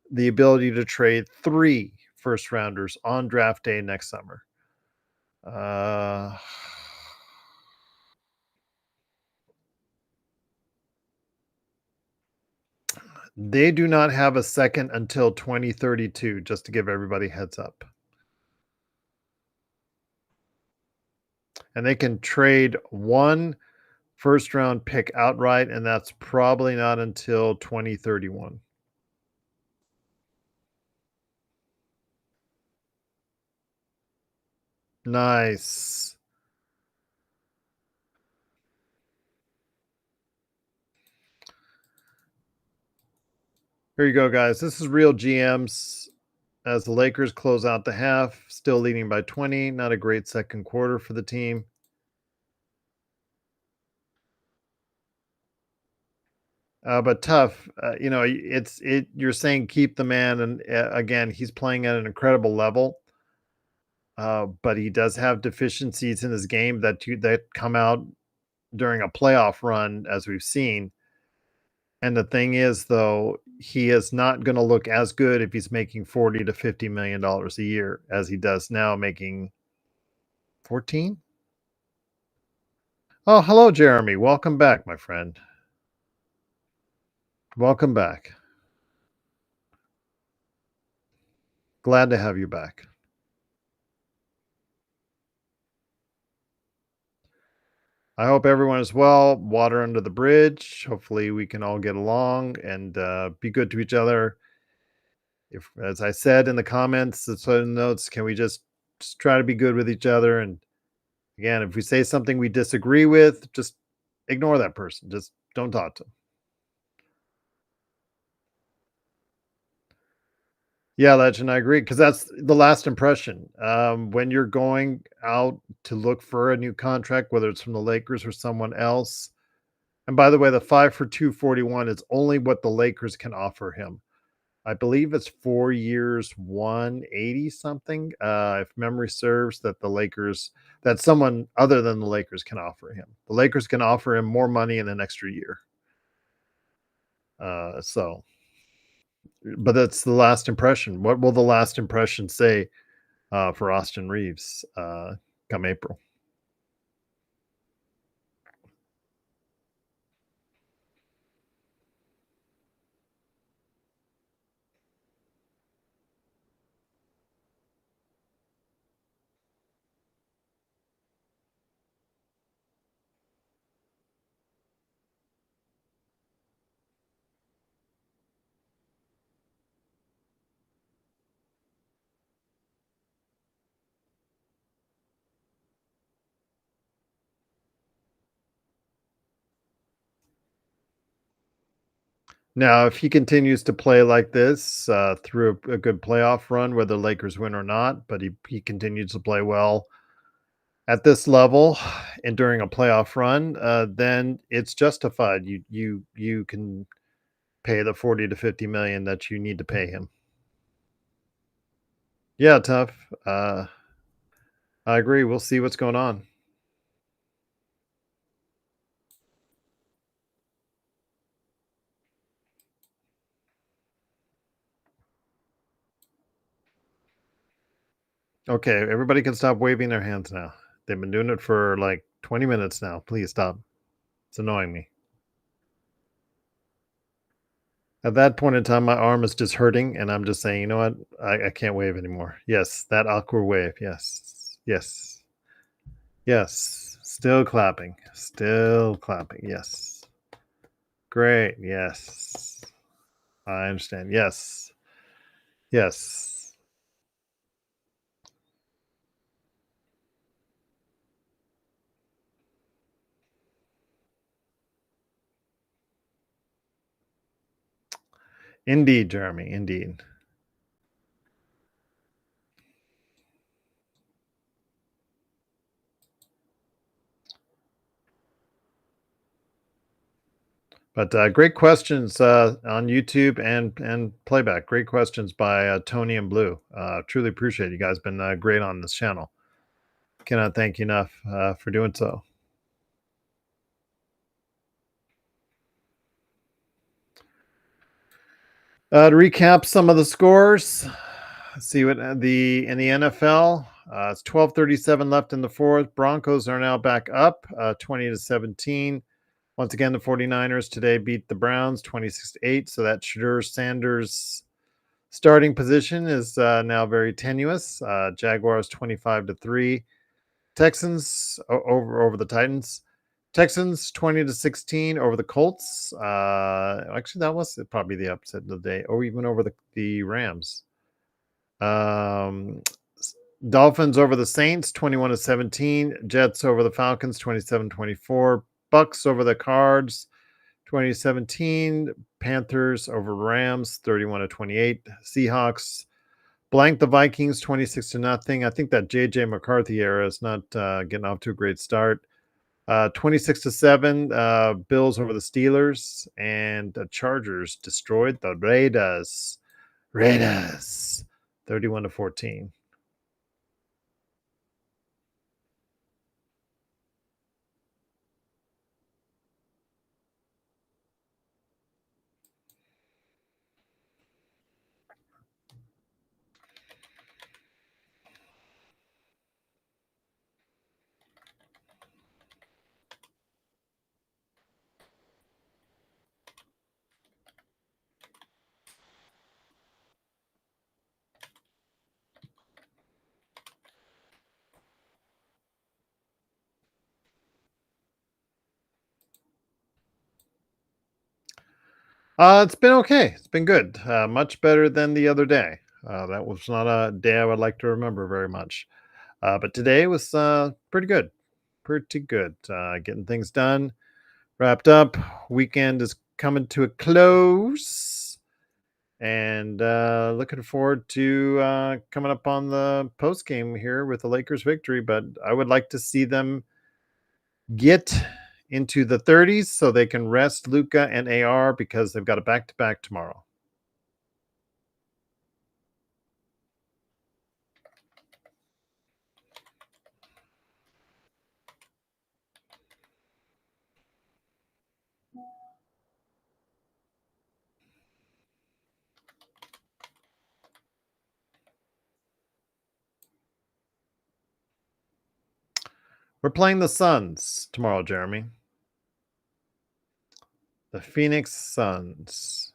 the ability to trade 3 first rounders on draft day next summer. Uh, they do not have a second until 2032, just to give everybody heads up. And they can trade 1 first round pick outright, and that's probably not until 2031. Nice. Here you go, guys. This is real GMs as the Lakers close out the half, still leading by 20. Not a great second quarter for the team. But tough. You're saying keep the man, and again, he's playing at an incredible level. But he does have deficiencies in his game that come out during a playoff run, as we've seen. And the thing is, though, he is not going to look as good if he's making 40 to $50 million a year as he does now, making 14. Oh, hello, Jeremy. Welcome back, my friend. Welcome back. Glad to have you back. I hope everyone is well. Water under the bridge. Hopefully, we can all get along and be good to each other. If, as I said in the comments, the notes, can we just try to be good with each other? And again, if we say something we disagree with, just ignore that person. Just don't talk to them. Yeah, Legend, I agree because that's the last impression. When you're going out to look for a new contract, whether it's from the Lakers or someone else. And by the way, the 5 for 241 is only what the Lakers can offer him. I believe it's 4 years, 180 something. If memory serves, that someone other than the Lakers can offer him. The Lakers can offer him more money in an extra year. So, but that's the last impression. What will the last impression say for Austin Reeves come April? Now, if he continues to play like this through a good playoff run, whether Lakers win or not, but he continues to play well at this level and during a playoff run, then it's justified. You can pay the 40 to 50 million that you need to pay him. Yeah, tough. I agree. We'll see what's going on. Okay, everybody can stop waving their hands now. They've been doing it for like 20 minutes now. Please stop. It's annoying me. At that point in time, my arm is just hurting, and I'm just saying, you know what? I can't wave anymore. Yes, that awkward wave. Yes. Yes. Yes. Still clapping. Still clapping. Yes. Great. Yes. I understand. Yes. Yes. Indeed, Jeremy. Indeed. But great questions on YouTube and playback. Great questions by Tony and Blue. Truly appreciate it. You guys been great on this channel. Cannot thank you enough for doing so. To recap some of the scores, let's see what the in the NFL. It's 12:37 left in the fourth. Broncos are now back up 20-17. Once again, the 49ers today beat the Browns 26-8. So that Shadur Sanders starting position is now very tenuous. Jaguars 25-3. Texans over the Titans. Texans 20-16 over the Colts. Actually, that was probably the upset of the day, or even over the Rams. Um, Dolphins over the Saints 21-17. Jets over the Falcons 27-24. Bucks over the Cards 2017. Panthers over Rams 31-28. Seahawks blank the Vikings 26-0. I think that JJ McCarthy era is not getting off to a great start. 26-7, Bills over the Steelers, and the Chargers destroyed the Raiders. Raiders 31-14. It's been okay. It's been good. Much better than the other day. That was not a day I would like to remember very much. But today was pretty good. Pretty good. Getting things done, wrapped up. Weekend is coming to a close. And looking forward to coming up on the post game here with the Lakers victory. But I would like to see them get into the 30s so they can rest Luca and AR because they've got a back to back tomorrow. We're playing the Suns tomorrow, Jeremy. The Phoenix Suns.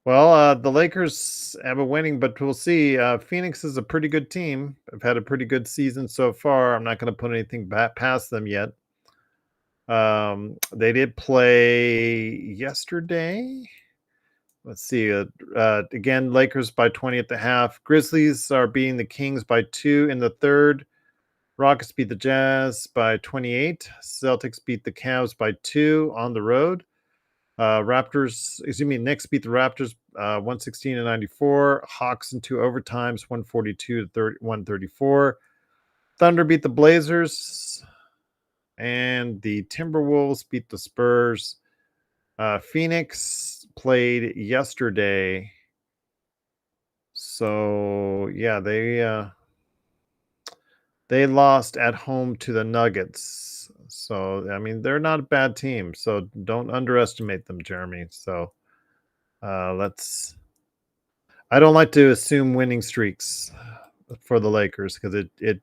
Well, the Lakers have a winning, but we'll see. Phoenix is a pretty good team. I've had a pretty good season so far. I'm not going to put anything past them yet. They did play yesterday. Let's see. Again, Lakers by 20 at the half. Grizzlies are beating the Kings by 2 in the third. Rockets beat the Jazz by 28. Celtics beat the Cavs by 2 on the road. Knicks beat the Raptors 116-94. Hawks in 2 overtimes, 142-134. Thunder beat the Blazers. And the Timberwolves beat the Spurs Phoenix played yesterday. So yeah, they lost at home to the Nuggets. So I mean, they're not a bad team. So don't underestimate them, Jeremy. So let's. I don't like to assume winning streaks for the Lakers because it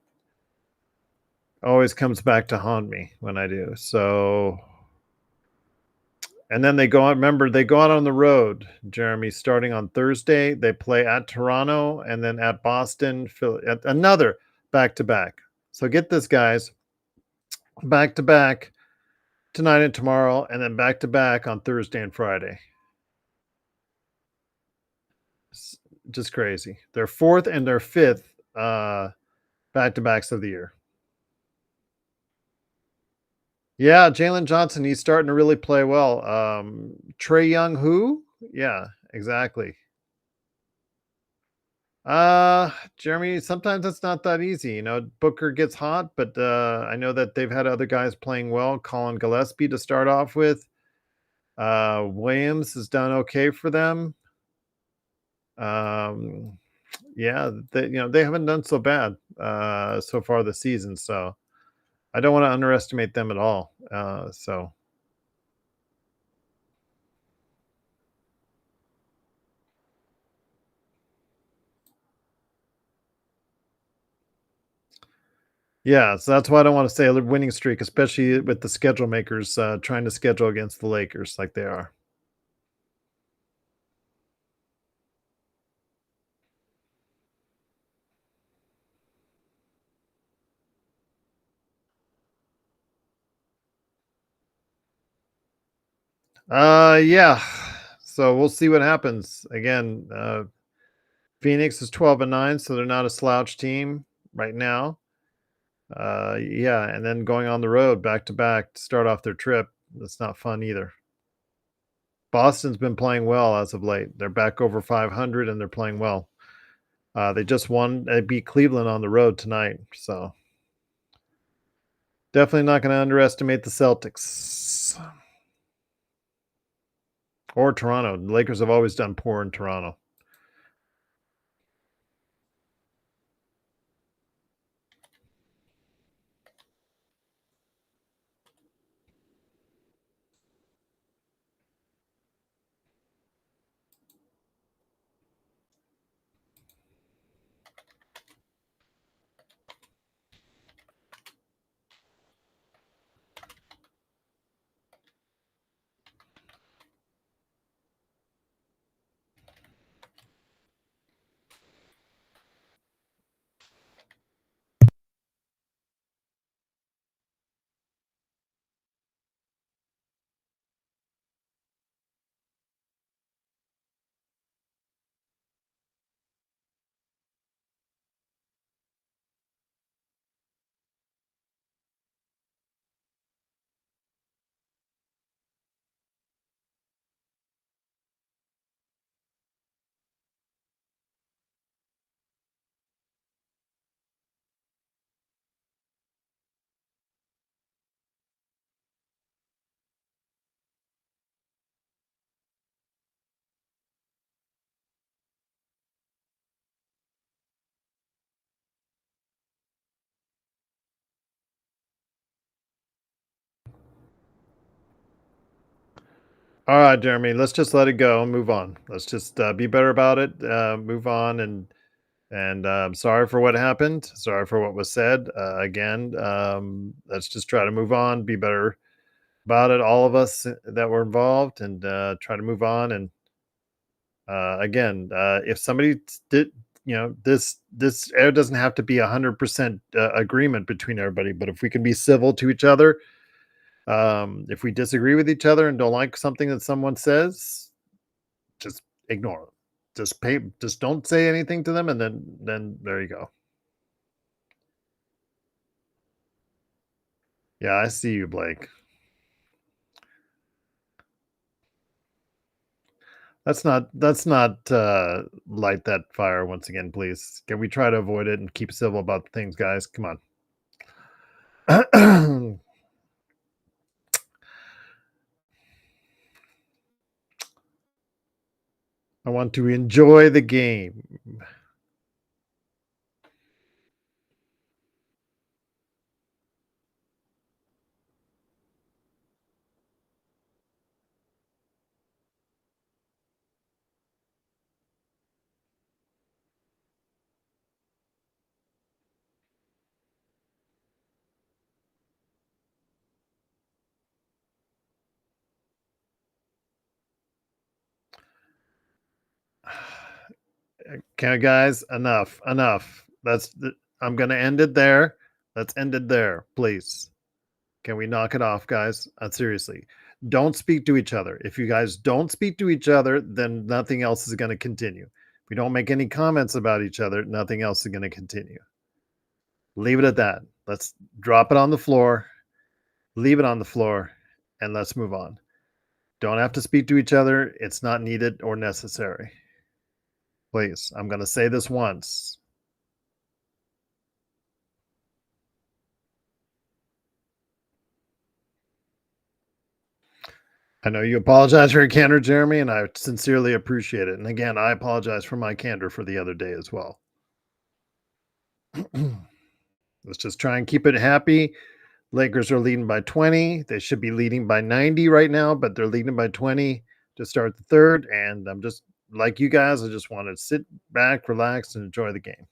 always comes back to haunt me when I do. So, and then they go out. Remember, they go out on the road, Jeremy. Starting on Thursday, they play at Toronto and then at Boston. At another back to back. So get this, guys, back to back tonight and tomorrow, and then back to back on Thursday and Friday. It's just crazy. Their fourth and their fifth back to backs of the year. Yeah, Jalen Johnson, he's starting to really play well. Trae Young, who? Yeah, exactly. Jeremy, sometimes it's not that easy. You know, Booker gets hot, but I know that they've had other guys playing well. Colin Gillespie to start off with. Williams has done okay for them. Yeah, they haven't done so bad so far this season. So I don't want to underestimate them at all. So yeah, so that's why I don't want to say a winning streak, especially with the schedule makers trying to schedule against the Lakers like they are. Yeah. So we'll see what happens. Again, Phoenix is 12-9, so they're not a slouch team right now. Yeah, and then going on the road back to back to start off their trip. That's not fun either. Boston's been playing well as of late. They're back over 500 and they're playing well. They just won. They beat Cleveland on the road tonight. So definitely not going to underestimate the Celtics or Toronto. The Lakers have always done poor in Toronto. All right, Jeremy, let's just let it go and move on. Let's just be better about it, move on, and I'm sorry for what happened. Sorry for what was said. Again, let's just try to move on, be better about it, all of us that were involved, and try to move on. And again, if somebody did, this air doesn't have to be 100% agreement between everybody, but if we can be civil to each other, if we disagree with each other and don't like something that someone says, just ignore them. Just don't say anything to them, and then there you go. Yeah, I see you, Blake. Let's not light that fire once again, please. Can we try to avoid it and keep civil about things, guys? Come on. I want to enjoy the game. Okay, guys, enough, enough. I'm gonna end it there. Let's end it there, please. Can we knock it off, guys? Seriously, don't speak to each other. If you guys don't speak to each other, then nothing else is going to continue. If we don't make any comments about each other, nothing else is going to continue. Leave it at that. Let's drop it on the floor, leave it on the floor, and let's move on. Don't have to speak to each other. It's not needed or necessary. Please, I'm going to say this once. I know you apologize for your candor, Jeremy, and I sincerely appreciate it. And again, I apologize for my candor for the other day as well. Let's just try and keep it happy. Lakers are leading by 20. They should be leading by 90 right now, but they're leading by 20 to start the third. And I'm just like you guys, I just want to sit back, relax, and enjoy the game.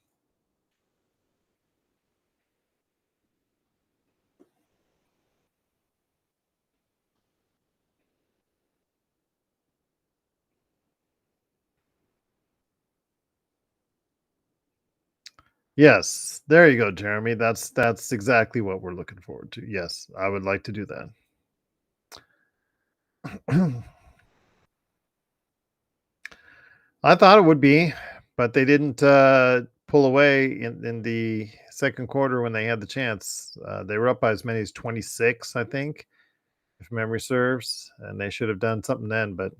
Yes, there you go, Jeremy. That's exactly what we're looking forward to. Yes, I would like to do that. I thought it would be, but they didn't pull away in the second quarter when they had the chance. They were up by as many as 26, I think, if memory serves, and they should have done something then. But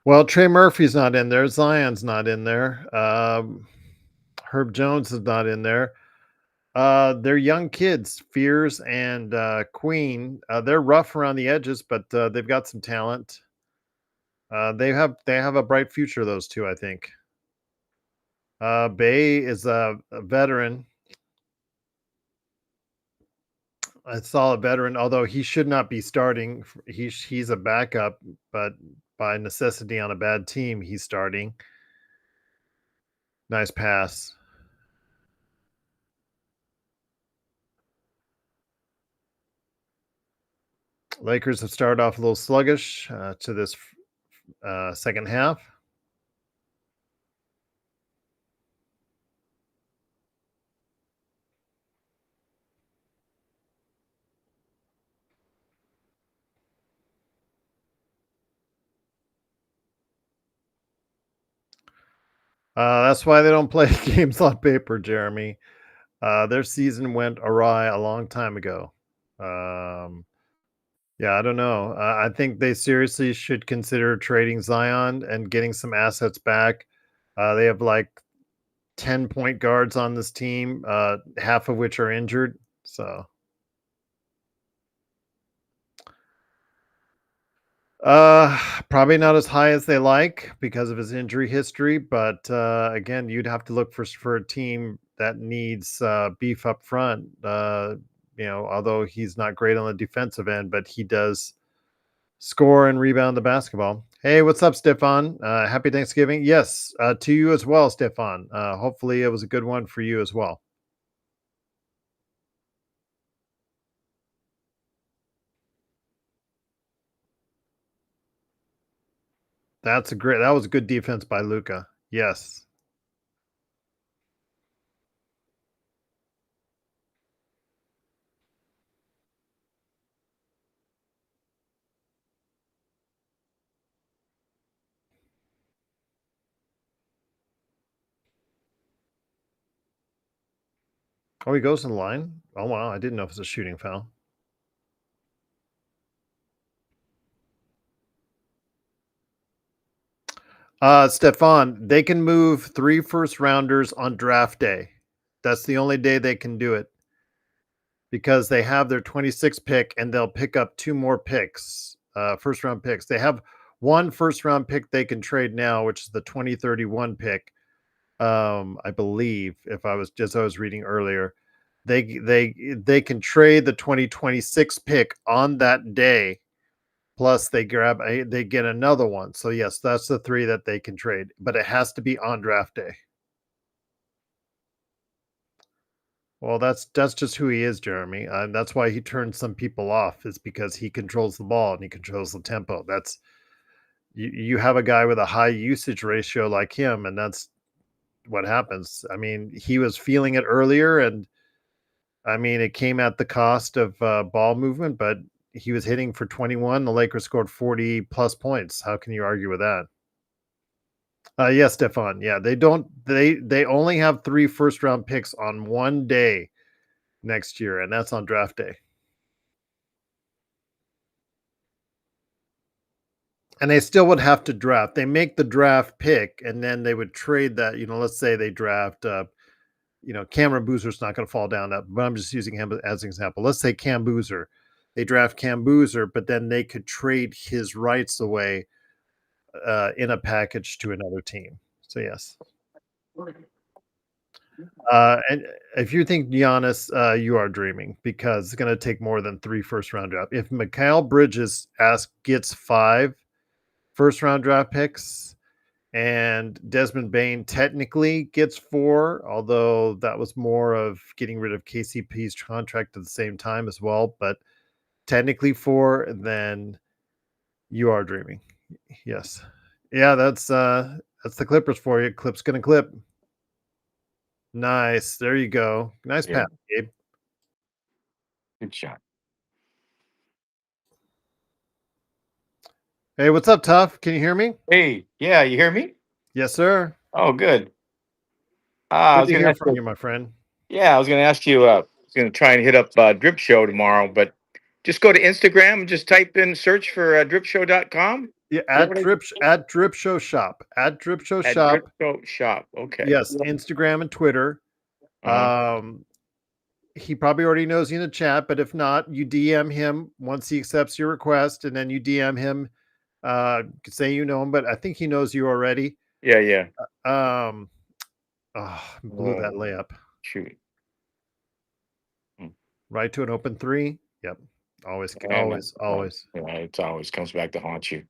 well, Trey Murphy's not in there. Zion's not in there. Herb Jones is not in there. They're young kids, Fears and Queen. They're rough around the edges, but they've got some talent. They have a bright future. Those two, I think. Bay is a veteran, a solid veteran, although he should not be starting. He's a backup, but by necessity on a bad team, he's starting. Nice pass. Lakers have started off a little sluggish to this second half. That's why they don't play games on paper, Jeremy. Their season went awry a long time ago. Yeah, I don't know. I think they seriously should consider trading Zion and getting some assets back. They have like 10 point guards on this team, half of which are injured. So, probably not as high as they like because of his injury history. But again, you'd have to look for a team that needs beef up front. Although he's not great on the defensive end, but he does score and rebound the basketball. Hey, what's up, Stefan? Happy Thanksgiving. Yes, to you as well, Stefan. Hopefully, it was a good one for you as well. That was a good defense by Luka. Yes. Oh, he goes in the line. Oh wow, I didn't know if it was a shooting foul. Stefan, they can move 3 first rounders on draft day. That's the only day they can do it because they have their 26th pick and they'll pick up 2 more picks, first round picks. They have 1 first round pick they can trade now, which is the 2031 pick. I believe if I was reading earlier, they can trade the 2026 pick on that day. Plus, they get another one. So yes, that's the 3 that they can trade, but it has to be on draft day. Well, that's just who he is, Jeremy. That's why he turns some people off, is because he controls the ball and he controls the tempo. That's you have a guy with a high usage ratio like him, and that's what happens. I mean, he was feeling it earlier, and I mean, it came at the cost of ball movement, but he was hitting for 21. The Lakers scored 40 plus points. How can you argue with that? Yes, Stefan. Yeah, they only have 3 first round picks on one day next year, and that's on draft day. And they still would have to draft. They make the draft pick, and then they would trade that. Let's say they draft. Cameron Boozer's not going to fall down that, but I'm just using him as an example. Let's say Cam Boozer, they draft Cam Boozer, but then they could trade his rights away in a package to another team. So yes. And if you think Giannis, you are dreaming because it's going to take more than 3 first round draft. If Mikal Bridges gets 5 first round draft picks, and Desmond Bain technically gets 4, although that was more of getting rid of KCP's contract at the same time as well. But technically 4, then you are dreaming. Yes. Yeah, that's the Clippers for you. Clip's gonna clip. Nice. There you go. Nice Yeah. pass, Gabe. Good shot. Hey, what's up, Tough? Can you hear me? Hey, yeah, you hear me? Yes, sir. Oh, good. I Good was to gonna hear ask from you. you, my friend. Yeah, I was gonna ask you. I was gonna try and hit up Drip Show tomorrow, but just go to Instagram and just type in search for dripshow.com. Yeah, Is that what I at Drip Show Shop. At Drip Show at Shop. Drip Show Shop? Okay. Yes, Instagram and Twitter. Uh-huh. He probably already knows you in the chat, but if not, you DM him once he accepts your request, and then you DM him, say you know him, but I think he knows you already. Yeah, yeah. Blew that layup. Shoot. Right to an open 3. Yep. Always. Yeah, it always comes back to haunt you.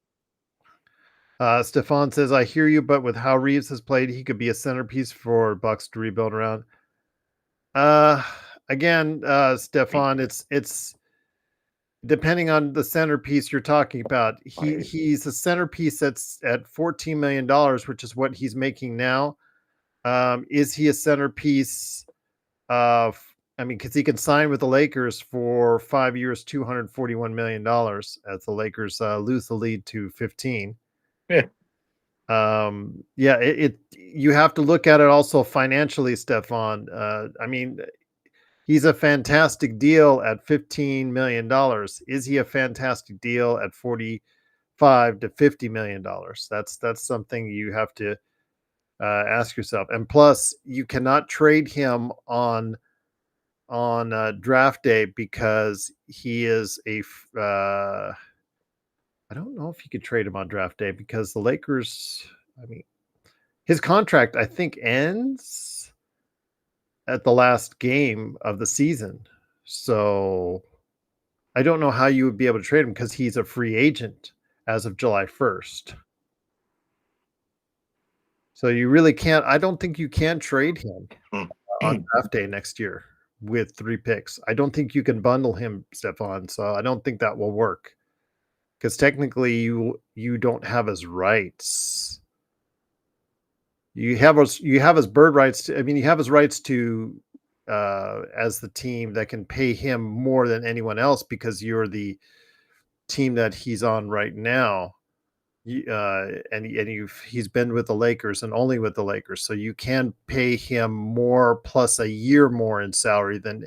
Stefan says, I hear you, but with how Reeves has played, he could be a centerpiece for Bucks to rebuild around. Again, Stefan, it's depending on the centerpiece you're talking about. He's a centerpiece that's at $14 million, which is what he's making now. Is he a centerpiece because he can sign with the Lakers for 5 years, $241 million as the Lakers lose the lead to 15. Yeah. You have to look at it also financially, Stefan. He's a fantastic deal at $15 million. Is he a fantastic deal at $45 to $50 million? That's something you have to ask yourself. And plus, you cannot trade him on draft day because he is I don't know if you could trade him on draft day because the Lakers, his contract, I think, ends at the last game of the season. So I don't know how you would be able to trade him because he's a free agent as of July 1st. So you really can't. I don't think you can trade him on draft day next year with 3 picks. I don't think you can bundle him, Stefan. So I don't think that will work because technically you don't have his rights. You have his bird rights. You have his rights to as the team that can pay him more than anyone else because you're the team that he's on right now. He's been with the Lakers and only with the Lakers, so you can pay him more plus a year more in salary than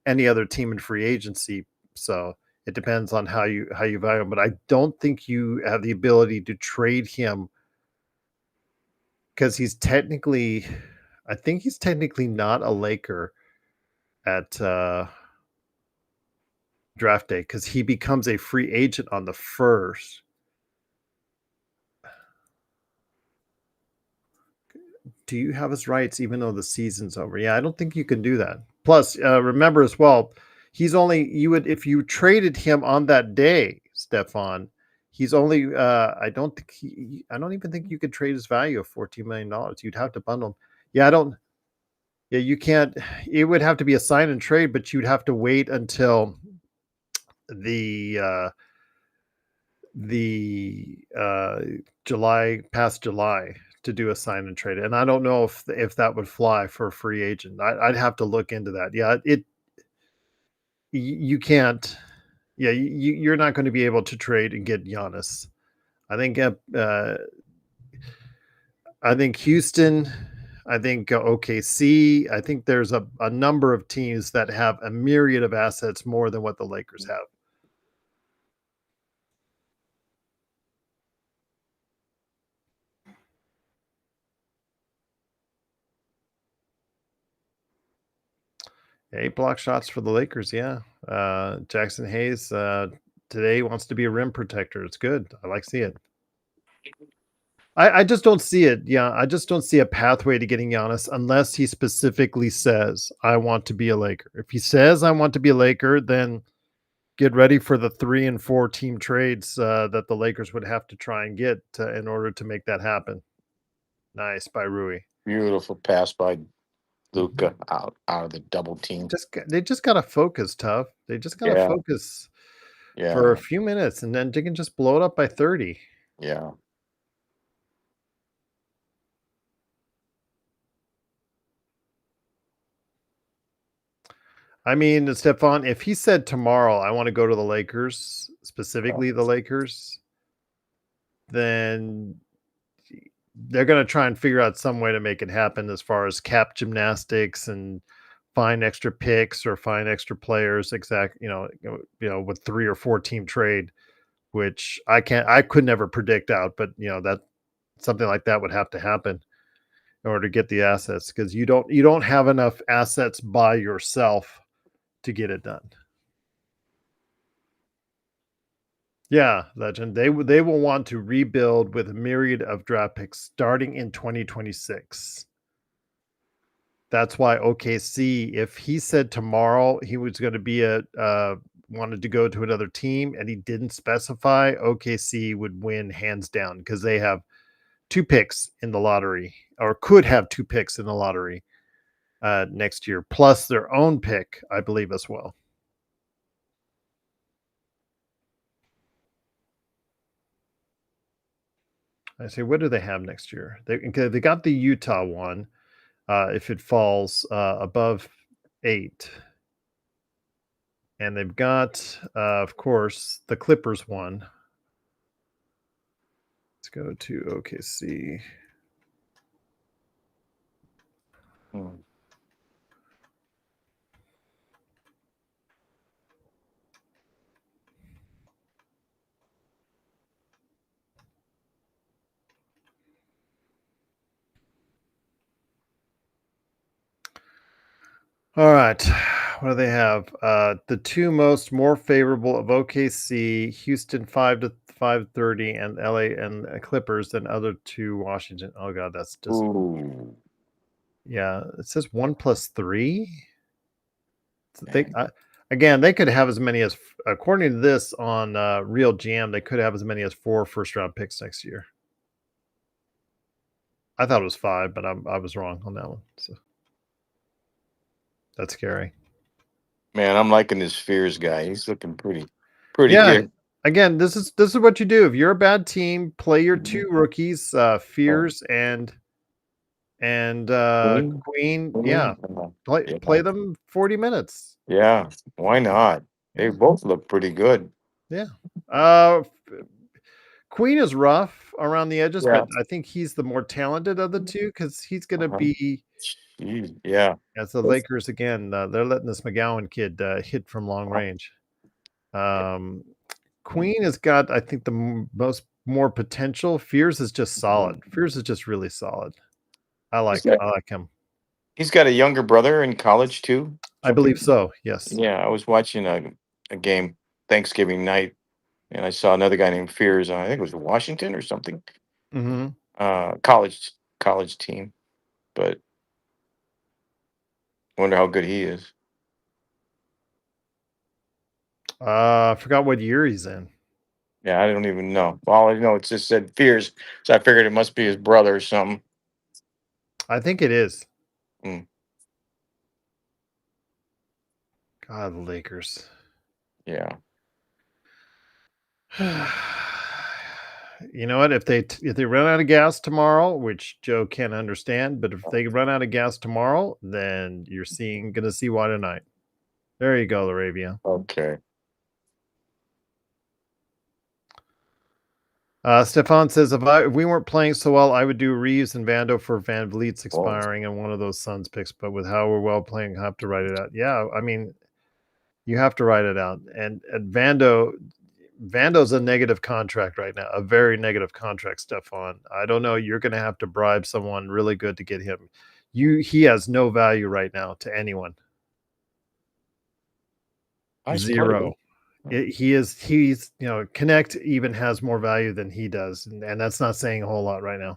any other team in free agency. So it depends on how you value him, but I don't think you have the ability to trade him because I think he's technically not a Laker at draft day because he becomes a free agent on the 1st. Do you have his rights even though the season's over? Yeah, I don't think you can do that. Plus, remember as well, he's only if you traded him on that day, Stefan. He's only I don't even think you could trade his value of $14 million. You'd have to bundle him. Yeah, you can't. It would have to be a sign and trade, but you'd have to wait until the past July to do a sign and trade. And I don't know if that would fly for a free agent. I'd have to look into that. Yeah, you can't. Yeah, you're not going to be able to trade and get Giannis. I think Houston. I think OKC. I think there's a number of teams that have a myriad of assets more than what the Lakers have. Yeah, 8 block shots for the Lakers. Yeah. Jackson Hayes today wants to be a rim protector. It's good. I like seeing it. I just don't see it. Yeah, I just don't see a pathway to getting Giannis unless he specifically says, I want to be a Laker. If he says, I want to be a Laker, then get ready for the 3 and 4 team trades that the Lakers would have to try and get in order to make that happen. Nice by Rui. Beautiful pass by Luka out of the double team. They just got to focus, Tough. They just got to focus for a few minutes, and then they can just blow it up by 30. Yeah. I mean, Stefan, if he said tomorrow, I want to go to the Lakers, specifically the Lakers, then they're going to try and figure out some way to make it happen as far as cap gymnastics and find extra picks or find extra players with 3 or 4 team trade, which I could never predict out, but that something like that would have to happen in order to get the assets because you don't have enough assets by yourself to get it done. Yeah, legend. They will want to rebuild with a myriad of draft picks starting in 2026. That's why OKC, if he said tomorrow he was going to be wanted to go to another team and he didn't specify, OKC would win hands down because they have 2 picks in the lottery or could have 2 picks in the lottery next year, plus their own pick, I believe, as well. I say, what do they have next year? They got the Utah one. If it falls above 8. And they've got, of course, the Clippers one. Let's go to OKC. All right. What do they have? The 2 more favorable of OKC, Houston 5 to 530, and LA and Clippers than other 2 Washington. Oh God, that's just. Ooh. Yeah, it says 1 + 3. Again, they could have as many as, according to this on Real GM, they could have as many as 4 first-round picks next year. I thought it was 5, but I was wrong on that one. So that's scary. Man, I'm liking this Fears guy. He's looking pretty Yeah. good. Again, this is what you do. If you're a bad team, play your 2 rookies, Fears and Queen. Yeah, play them 40 minutes. Yeah, why not? They Yeah. both look pretty good. Yeah. Queen is rough around the edges, Yeah. but I think he's the more talented of the 2 because he's going to be. Yeah. As the Lakers again, they're letting this McGowan kid hit from long range. Queen has got, I think, the more potential. Fears is just solid. Fears is just really solid. I like him. He's got a younger brother in college too. I believe so. Yes. Yeah, I was watching a game Thanksgiving night, and I saw another guy named Fears. I think it was Washington or something. Mm-hmm. College team, but I wonder how good he is. I forgot what year he's in. Yeah, I don't even know. All I know, it just said Fears, so I figured it must be his brother or something. I think it is. Mm. God, the Lakers. Yeah. You know what? If they run out of gas tomorrow, which Joe can't understand, but if they run out of gas tomorrow, then you're gonna see why tonight. There you go, Laravia. Okay. Stefan says, if we weren't playing so well, I would do Reeves and Vando for Van Vliet's expiring and one of those Suns picks. But with how we're well playing, I have to write it out. Yeah, I mean, you have to write it out. And Vando's a negative contract right now, a very negative contract, Stefan. I don't know. You're going to have to bribe someone really good to get him. He has no value right now to anyone. Zero. He's Connect even has more value than he does, and that's not saying a whole lot right now.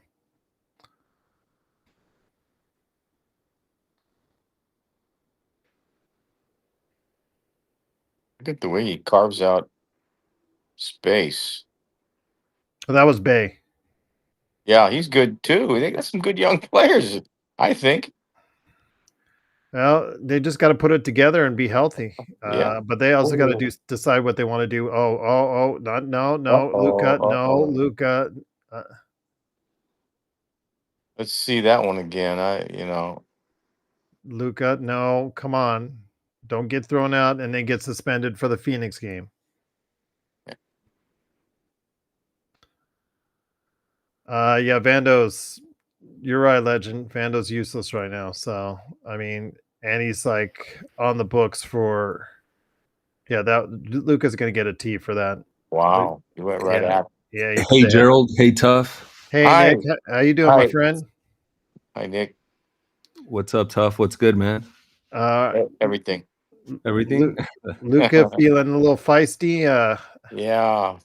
Look at the way he carves out space. Well, that was Bay. Yeah, he's good too. They got some good young players, I think. Well, they just got to put it together and be healthy. Yeah. But they also got to decide what they want to do. No, Luka. Let's see that one again. Luka, no, come on. Don't get thrown out and then get suspended for the Phoenix game. Yeah, Vando's, you're right, Legend. Vando's useless right now. So, I mean, and he's like on the books for, that Luka's going to get a T for that. Wow. You went right at. Yeah. Hey, Gerald. Hey, Tough. Hey, Hi. Nick. How you doing, my friend? Hi, Nick. What's up, Tough? What's good, man? Everything. Luka feeling a little feisty. Yeah.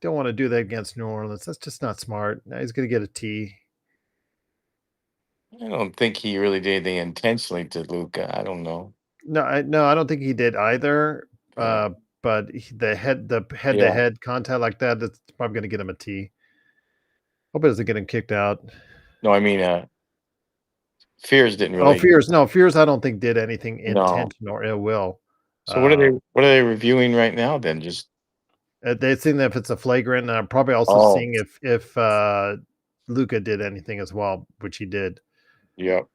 Don't want to do that against New Orleans. That's just not smart. Now he's going to get a T. I don't think he really did anything intentionally to Luka. I don't know. No, I don't think he did either. Yeah. But the head-to-head contact like that, that's probably going to get him a T. Hope it doesn't get him kicked out. No, I mean, Fears didn't really. Fears I don't think did anything intentional or ill will. So what are they reviewing right now then? Just they're seeing if it's a flagrant, and probably also seeing if Luka did anything as well, which he did. Yep.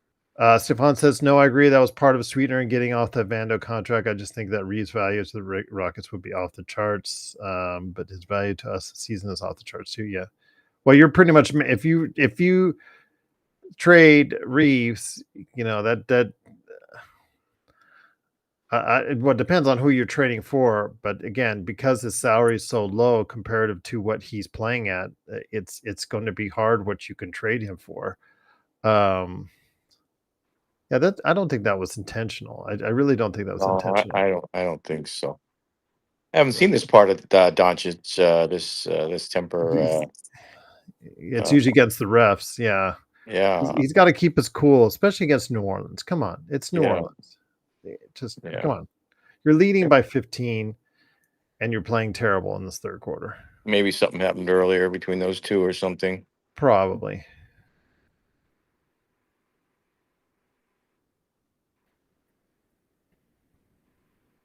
Stefan says, no, I agree. That was part of a sweetener in getting off the Vando contract. I just think that Reeves' value to the Rockets would be off the charts. But his value to us this season is off the charts too. Yeah. Well, you're pretty much, if you trade Reeves, that it depends on who you're trading for. But again, because his salary is so low comparative to what he's playing at, it's going to be hard what you can trade him for. Yeah, I don't think that was intentional. I really don't think that was intentional. I don't think so. I haven't seen this part of Doncic, this temper. It's usually against the refs. Yeah. Yeah. He's got to keep his cool, especially against New Orleans. Come on. It's New Orleans. Come on. You're leading by 15, and you're playing terrible in this third quarter. Maybe something happened earlier between those two or something. Probably.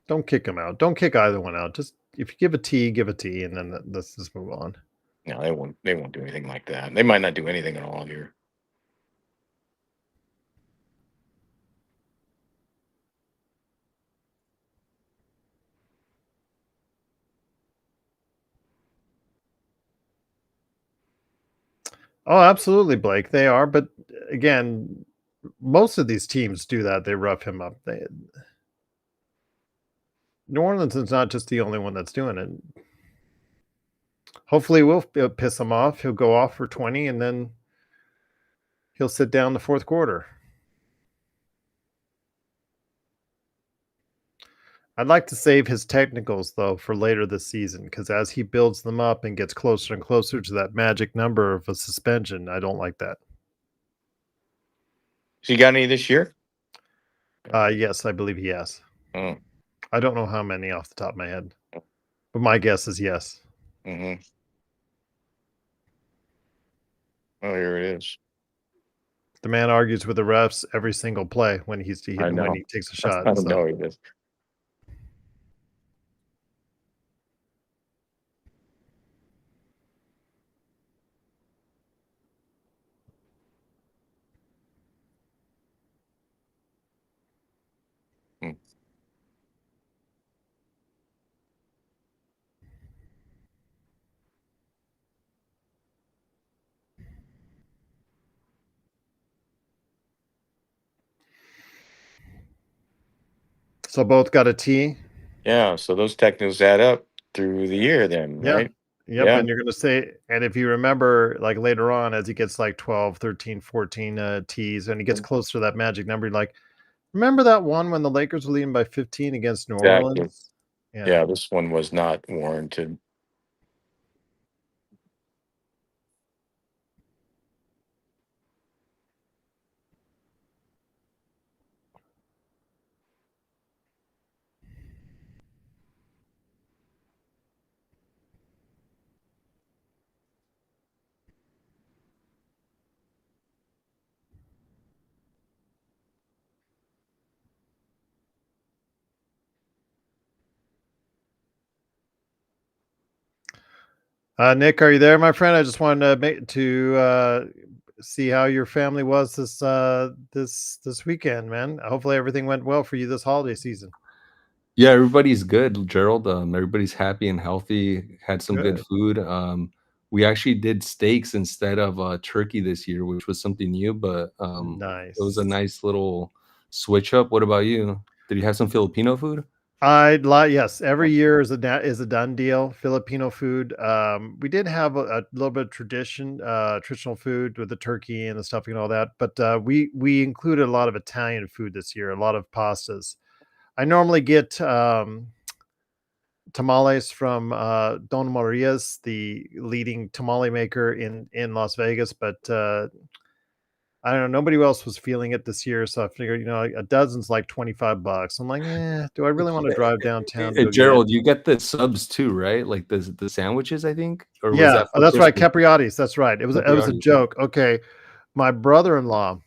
Don't kick them out. Don't kick either one out. Just if you give a T, and then let's just move on. No, they won't. They won't do anything like that. They might not do anything at all here. Oh, absolutely, Blake. They are, but again, most of these teams do that. They rough him up. New Orleans is not just the only one that's doing it. Hopefully, we'll piss him off. He'll go off for 20, and then he'll sit down the fourth quarter. I'd like to save his technicals, though, for later this season, because as he builds them up and gets closer and closer to that magic number of a suspension, I don't like that. So you got any this year? Yes, I believe he has. Oh. I don't know how many off the top of my head, but my guess is yes. Mm-hmm. Oh, here it is. The man argues with the refs every single play when he takes a shot. I don't know he does. So both got a T. Yeah, so those technicals add up through the year then, right? Yep, Yeah. and you're going to say, and if you remember, like later on, as he gets like 12, 13, 14 Ts, and he gets closer to that magic number, you're like, remember that one when the Lakers were leading by 15 against New Orleans? Yeah, this one was not warranted. Nick, are you there, my friend? I just wanted to see how your family was this weekend, man. Hopefully everything went well for you this holiday season. Yeah, everybody's good, Gerald. Everybody's happy and healthy. Had some good Good. food. We actually did steaks instead of turkey this year, which was something new, but Nice. it was a nice little switch up. What about you? Did you have some Filipino food? Yes. Every year is a done deal. Filipino food. We did have a little bit of traditional food with the turkey and the stuffing and all that, but we included a lot of Italian food this year. A lot of pastas. I normally get tamales from Don Maria's, the leading tamale maker in Las Vegas, but I don't know. Nobody else was feeling it this year, so I figured, a dozen's like $25. I'm like, do I really want to drive downtown to go get it? Gerald, you get the subs too, right? Like the sandwiches, I think. Or was Yeah, that for that's right. Christmas? Capriati's. That's right. It was a Capriati's. joke. Okay, my brother-in-law,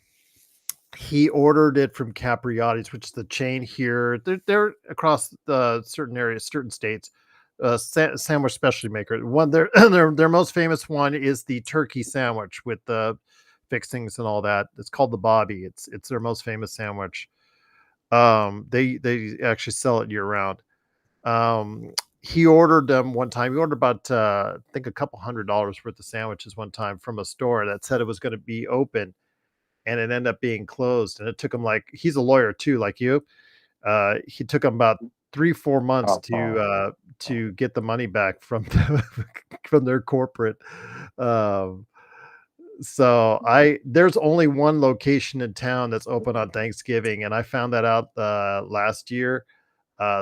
he ordered it from Capriati's, which is the chain here. They're across the certain areas, certain states. Sandwich specialty maker. One their most famous one is the turkey sandwich with the fixings and all that. It's called the Bobby. It's their most famous sandwich. They actually sell it year round. He ordered them one time. He ordered about I think a couple $100 worth of sandwiches one time from a store that said it was going to be open, and it ended up being closed. And it took him, like, he's a lawyer too, like you. He took him about 3-4 months to get the money back from from their corporate. So there's only one location in town that's open on Thanksgiving, and I found that out last year.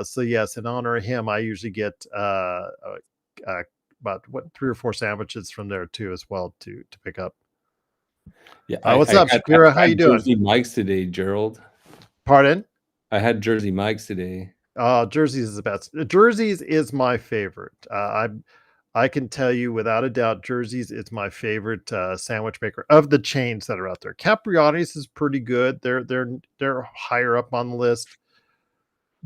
So yes, in honor of him, I usually get about 3 or 4 sandwiches from there too, as well, to pick up. Yeah. What's up, Shakira? How you doing? Jersey Mike's today, Gerald. Pardon? I had Jersey Mike's today. Jersey's is the best. Jersey's is my favorite. I can tell you without a doubt, Jersey's is my favorite sandwich maker of the chains that are out there. Capriotti's is pretty good. They're higher up on the list.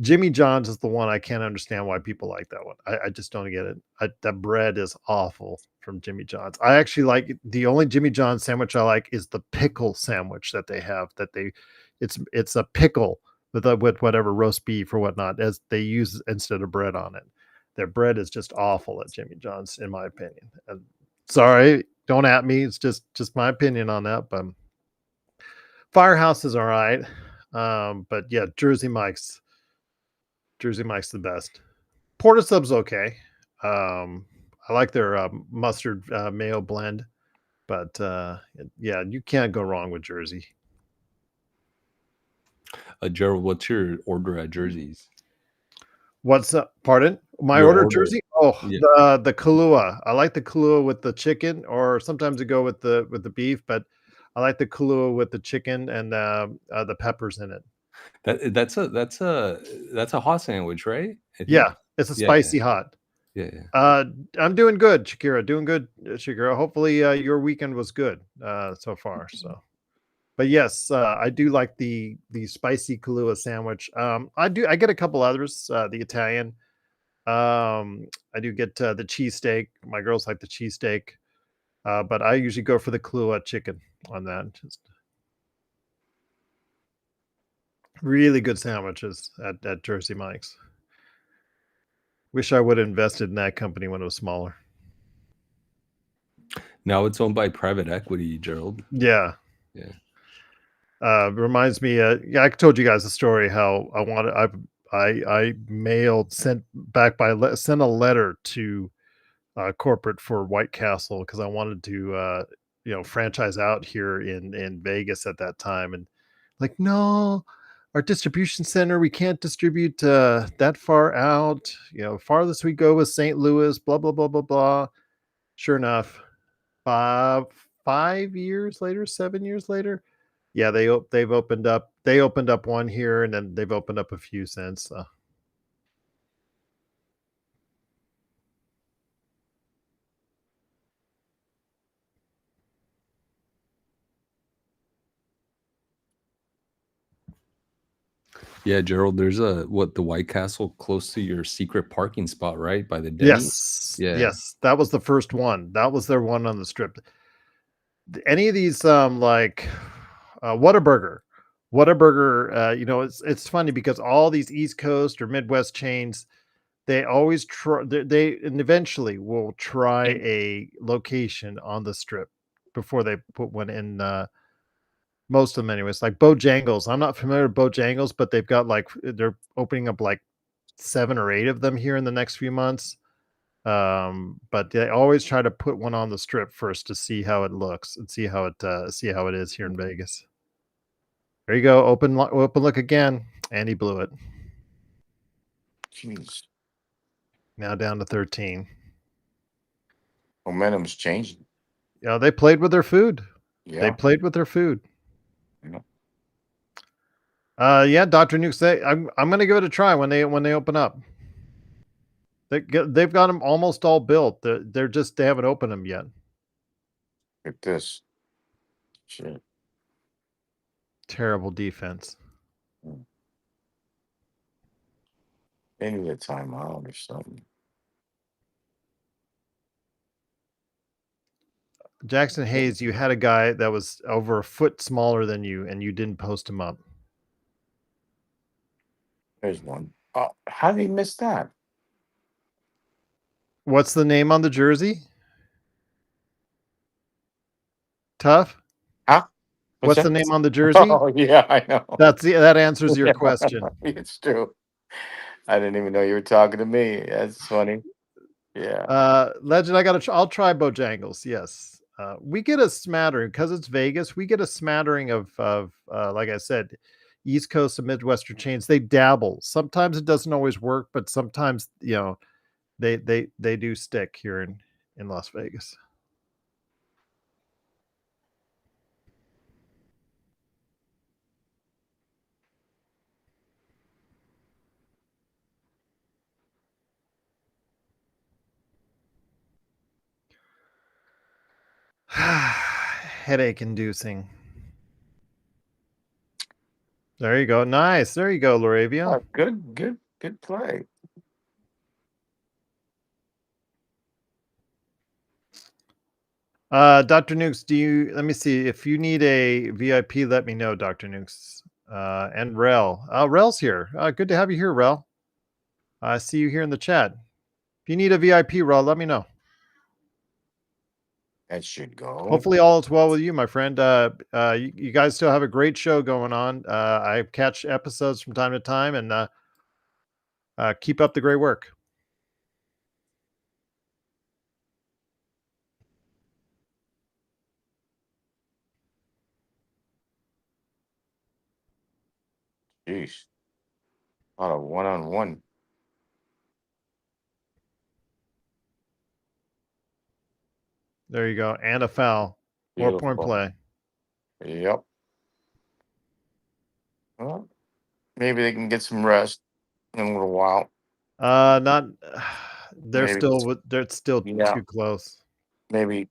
Jimmy John's is the one I can't understand why people like that one. I just don't get it. That bread is awful from Jimmy John's. I actually like the only Jimmy John's sandwich I like is the pickle sandwich that they have. It's a pickle with whatever roast beef or whatnot as they use instead of bread on it. Their bread is just awful at Jimmy John's, in my opinion. And sorry, don't at me. It's just my opinion on that. But Firehouse is all right. But yeah, Jersey Mike's the best. Porta Sub's okay. I like their mustard mayo blend, but yeah, you can't go wrong with Jersey. Gerald, what's your order at Jersey's? What's up? Pardon? My Your order, order. Jersey? Oh, Yeah. the Kahlua. I like the Kahlua with the chicken, or sometimes I go with the beef, but I like the Kahlua with the chicken and the peppers in it. That's a hot sandwich, right? I think. Yeah, it's a spicy hot. Yeah. I'm doing good, Shakira. Doing good, Shakira. Hopefully, your weekend was good so far. So, but yes, I do like the spicy Kahlua sandwich. I get a couple others. The Italian. I do get the cheesesteak. My girls like the cheesesteak, but I usually go for the Kahlua chicken on that. Just really good sandwiches at Jersey Mike's. Wish I would have invested in that company when it was smaller. Now it's owned by private equity, Gerald. Yeah. Reminds me. Yeah, I told you guys the story how I sent a letter to corporate for White Castle because I wanted to franchise out here in Vegas at that time, and like, no, our distribution center, we can't distribute that far out. Farthest we go is St. Louis. Blah blah blah blah blah. Sure enough, 5 years later, 7 years later, yeah, they've opened up. They opened up one here, and then they've opened up a few since. Yeah, Gerald, there's the White Castle close to your secret parking spot, right? By the Denny? Yes, that was the first one. That was their one on the strip. Any of these like Whataburger, it's funny because all these East Coast or Midwest chains, they always try and eventually will try a location on the strip before they put one in. Most of them anyways, like Bojangles. I'm not familiar with Bojangles, but they've got they're opening up like 7 or 8 of them here in the next few months. But they always try to put one on the strip first to see how it looks and see how it is here in Vegas. There you go. Open look again. And he blew it. Jeez. Now down to 13. Momentum's changing. Yeah, they played with their food. Yeah. They played with their food. Yeah. Yeah, Dr. Nuke say I'm gonna give it a try when they open up. They've got them almost all built. They haven't opened them yet. Look at this. Shit. Terrible defense. They need a timeout or something. Jackson Hayes, you had a guy that was over a foot smaller than you, and you didn't post him up. There's one. Oh, how did he miss that? What's the name on the jersey? Tough? Huh? What's the name on the jersey? Oh, yeah, I know. That answers your question. It's true. I didn't even know you were talking to me. That's funny. Yeah. Legend, I'll try Bojangles. Yes. We get a smattering because it's Vegas. We get a smattering of like I said, East Coast and Midwestern chains. They dabble. Sometimes it doesn't always work, but sometimes they do stick here in Las Vegas. headache inducing. There you go. Nice. There you go, Laravia. Oh, good play. Dr. Nukes, let me see. If you need a VIP, let me know, Dr. Nukes. And Rel. Rel's here. Good to have you here, Rel. I see you here in the chat. If you need a VIP, Rel, let me know. That should go. Hopefully all is well with you, my friend. You guys still have a great show going on. I catch episodes from time to time, and keep up the great work. Jeez. A lot of one-on-one. There you go. And a foul. 4-point play. Yep. Well, maybe they can get some rest in a little while. Not. They're Maybe. still Yeah. too close. Maybe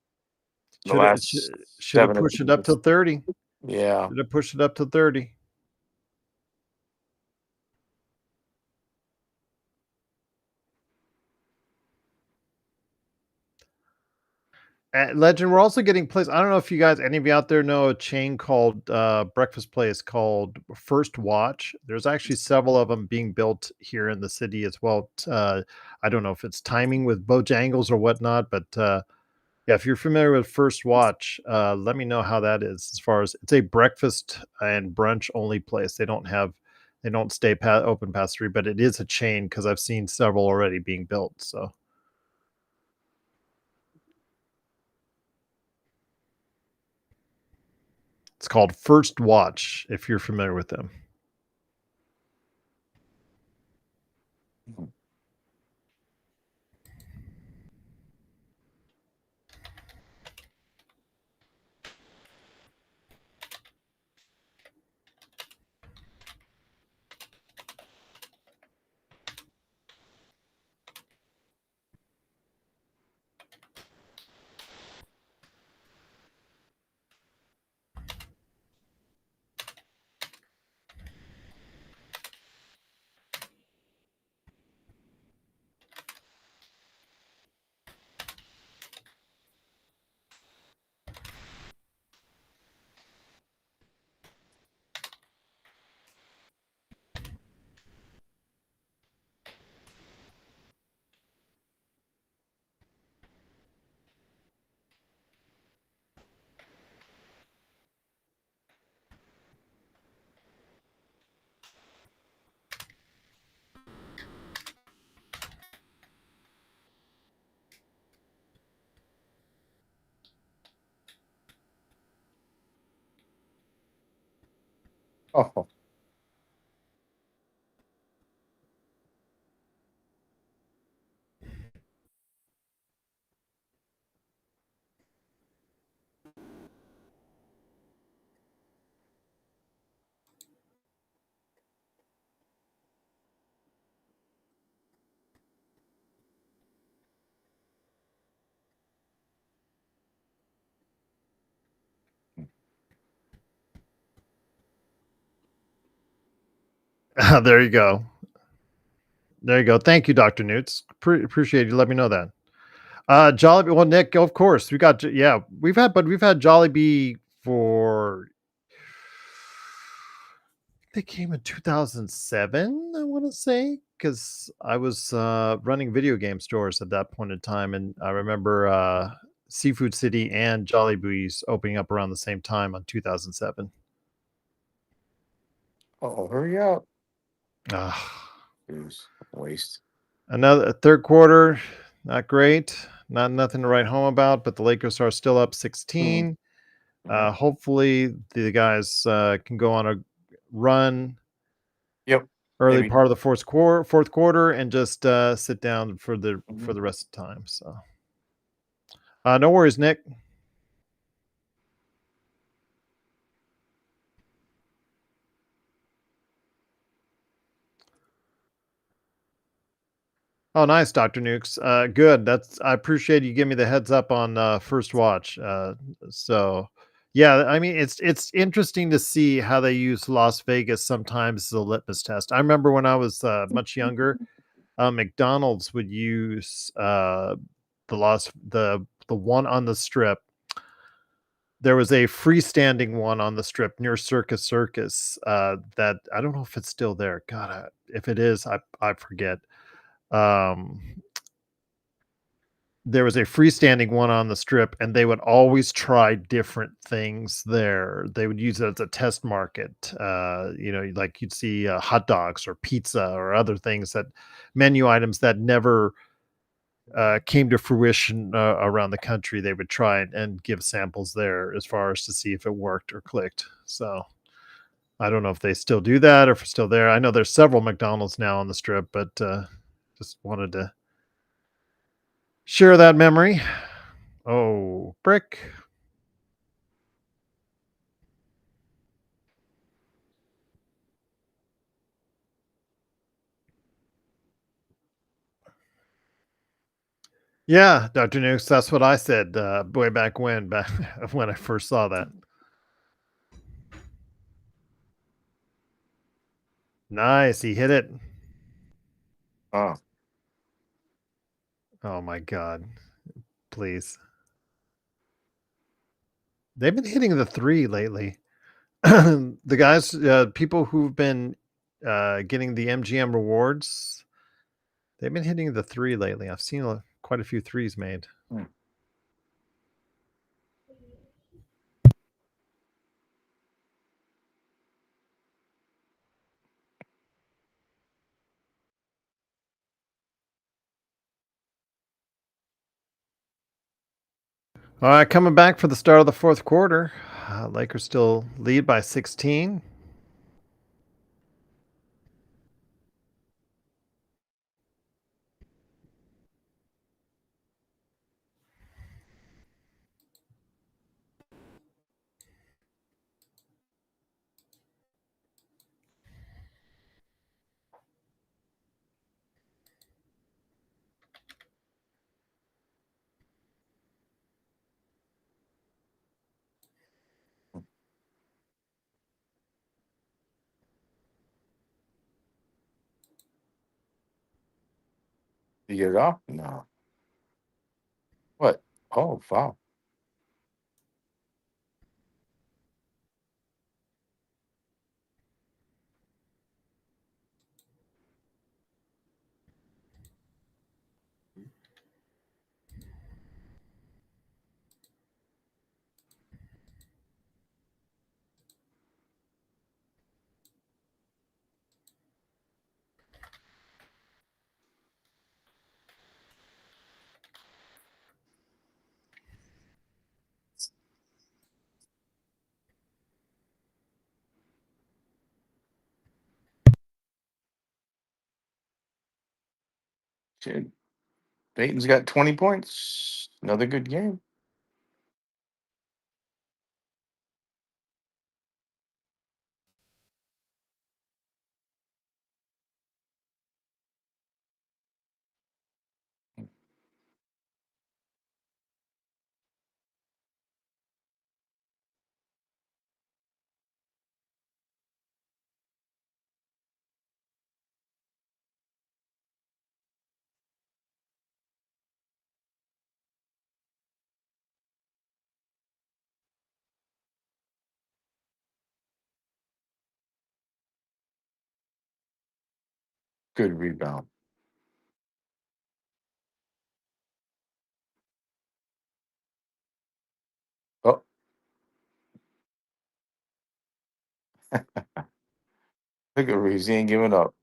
the Should last have 7 pushed it up to 30. Yeah. Should have pushed it up to 30. Legend, we're also getting places. I don't know if you guys, any of you out there know a chain called breakfast place called First Watch. There's actually several of them being built here in the city as well. I don't know if it's timing with Bojangles or whatnot, but yeah, if you're familiar with First Watch, let me know how that is. As far as it's a breakfast and brunch only place. They don't stay open past 3, but it is a chain because I've seen several already being built. So. It's called First Watch, if you're familiar with them. Oh. There you go. There you go. Thank you, Dr. Newts. Appreciate you. Let me know that. Jollibee. Well, Nick, of course, we've had Jollibee for. They came in 2007, I want to say, because I was running video game stores at that point in time, and I remember Seafood City and Jollibee's opening up around the same time on 2007. Oh, hurry up. Jeez, Waste. Another third quarter, not great. Nothing to write home about, but the Lakers are still up 16. Hopefully the guys can go on a run. Yep. Early Maybe. part of the fourth quarter, and just sit down for the rest of the time. So, no worries, Nick. Oh, nice, Dr. Nukes. Good. I appreciate you giving me the heads up on First Watch. So, Yeah, I mean, it's interesting to see how they use Las Vegas sometimes as a litmus test. I remember when I was, much younger, McDonald's would use, the one on the Strip. There was a freestanding one on the Strip near Circus, that I don't know if it's still there. God, if it is, I forget. Um, there was a freestanding one on the Strip, and they would always try different things there. They would use it as a test market. Like you'd see hot dogs or pizza or other things, that menu items that never came to fruition around the country. They would try and give samples there as far as to see if it worked or clicked. So I don't know if they still do that or if it's still there. I know there's several McDonald's now on the Strip, but just wanted to share that memory. Oh, brick. Yeah, Dr. Nukes, that's what I said way back when I first saw that. Nice, he hit it. Oh, Oh my God, please. They've been hitting the three lately. The guys, people who've been getting the MGM rewards, they've been hitting the three lately. I've seen quite a few threes made. hmm. All right, coming back for the start of the fourth quarter. Lakers still lead by 16. You get it off? No. What? Oh, foul. Shit. Peyton's got 20 points. Another good game. Good rebound. Oh, look at Reeves. He ain't giving up.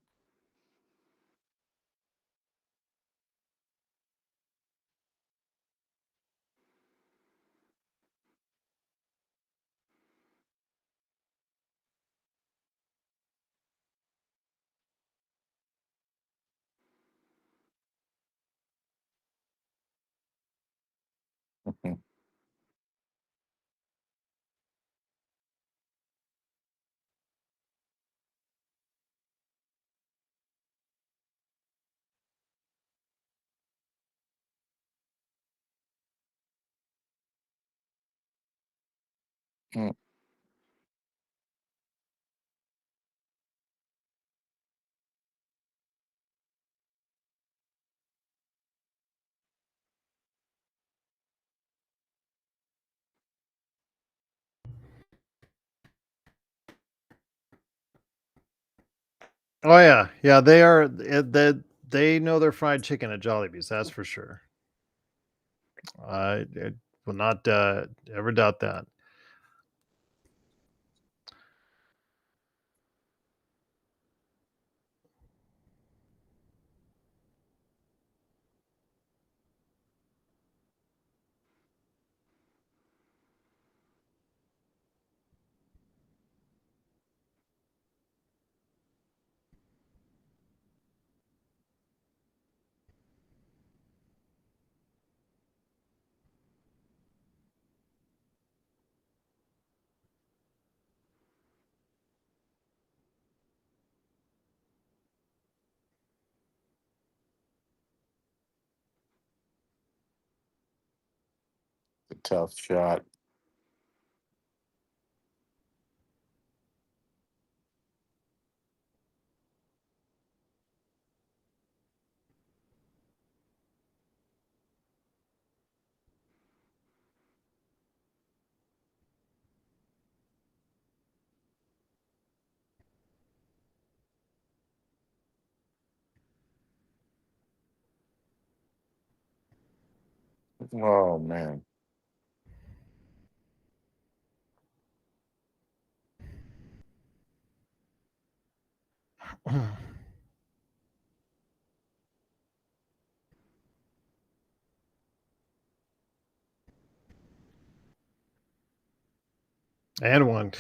Mm. Oh yeah, yeah. They are. They know their fried chicken at Jollibee's. That's for sure. I will not ever doubt that. A tough shot. Oh man. And one.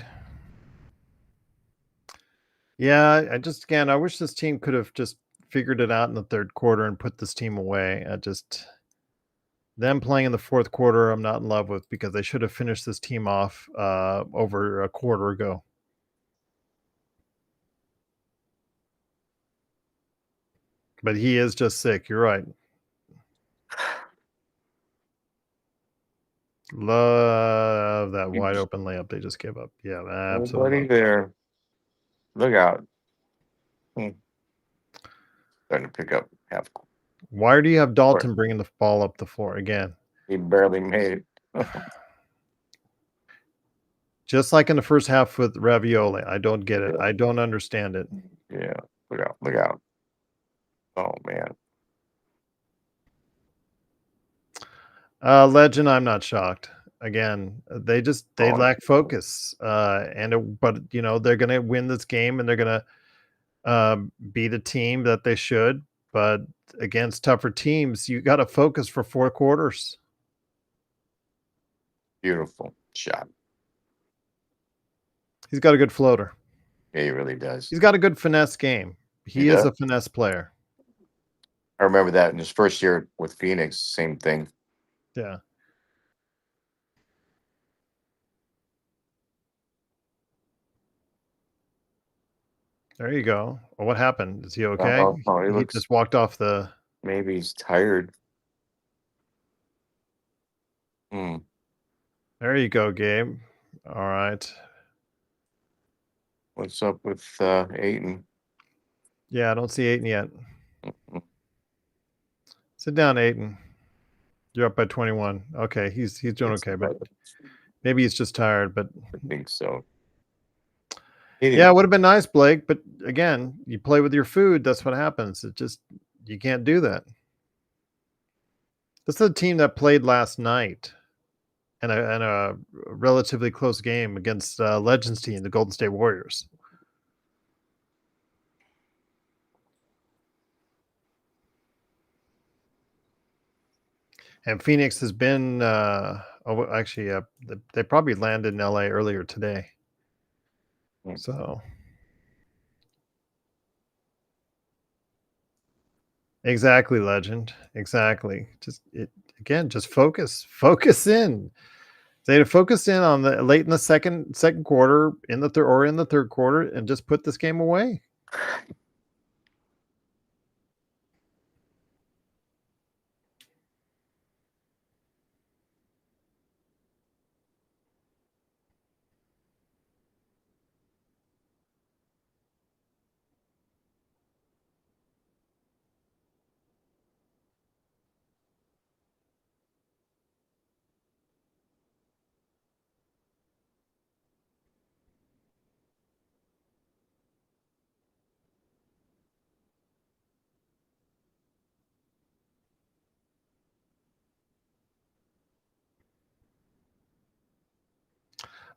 Yeah, I wish this team could have just figured it out in the third quarter and put this team away. Them playing in the fourth quarter, I'm not in love with because they should have finished this team off over a quarter ago. But he is just sick. You're right. Love that wide open layup they just gave up. Yeah, absolutely. Nobody there. Look out. Starting to pick up half. Why do you have Dalton bringing the ball up the floor again? He barely made it. Just like in the first half with Ravioli. I don't get it. I don't understand it. Yeah. Look out. Look out. Oh man. Legend, I'm not shocked. Again, they lack focus. But they're gonna win this game and they're gonna beat a team that they should. But against tougher teams, you got to focus for 4 quarters. Beautiful shot. He's got a good floater. Yeah, he really does. He's got a good finesse game. He is a finesse player. I remember that in his first year with Phoenix, same thing. Yeah. There you go. Well, what happened? Is he okay? He just walked off the. Maybe he's tired. There you go, Gabe. All right. What's up with Ayton? Yeah, I don't see Ayton yet. Sit down, Ayton. You're up by 21. Okay, he's doing okay, but maybe he's just tired. But I think so. Yeah, it would have been nice, Blake. But again, you play with your food. That's what happens. You can't do that. This is a team that played last night in a relatively close game against Legends team, the Golden State Warriors. And Phoenix has been they probably landed in LA earlier today. So exactly, Legend. Exactly. Just focus in. They had to focus in on the late in the second quarter, in the third quarter, and just put this game away.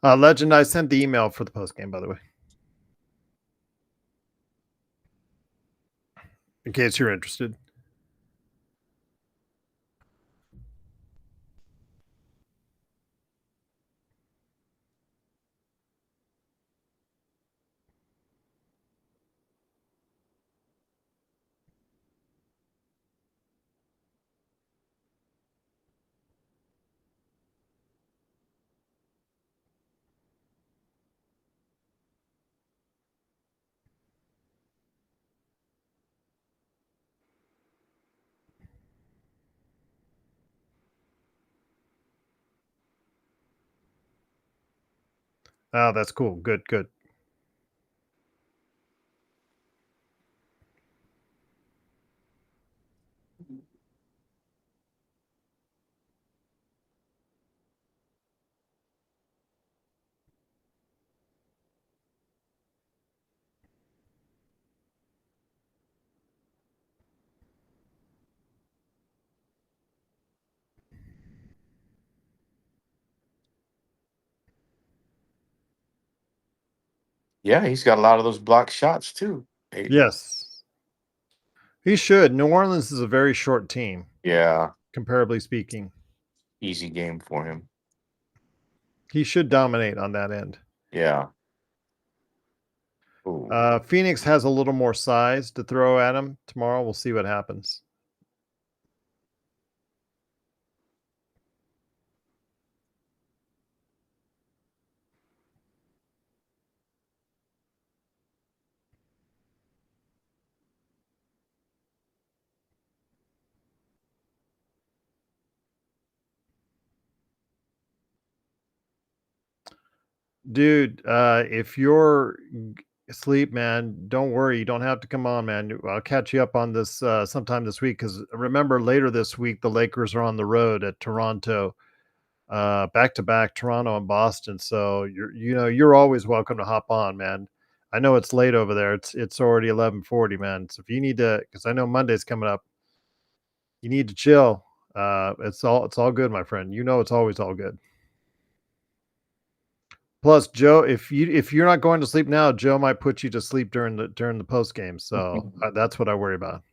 Legend, I sent the email for the post game, by the way, in case you're interested. Oh, that's cool. Good, good. Yeah, he's got a lot of those blocked shots too. Aiden. Yes. He should. New Orleans is a very short team, Yeah, comparably speaking. easy game for him. He should dominate on that end. Yeah. Ooh. Phoenix has a little more size to throw at him tomorrow. We'll see what happens. Dude, if you're asleep, man, don't worry. You don't have to come on, man. I'll catch you up on this sometime this week, because remember, later this week the Lakers are on the road at Toronto, back to back, Toronto and Boston. So you're always welcome to hop on, man. I know it's late over there. It's already 11:40, man. So if you need to, because I know Monday's coming up, you need to chill. It's all good, my friend. You know it's always all good. Plus, Joe, if you're not going to sleep now, Joe might put you to sleep during the post game. So that's what I worry about.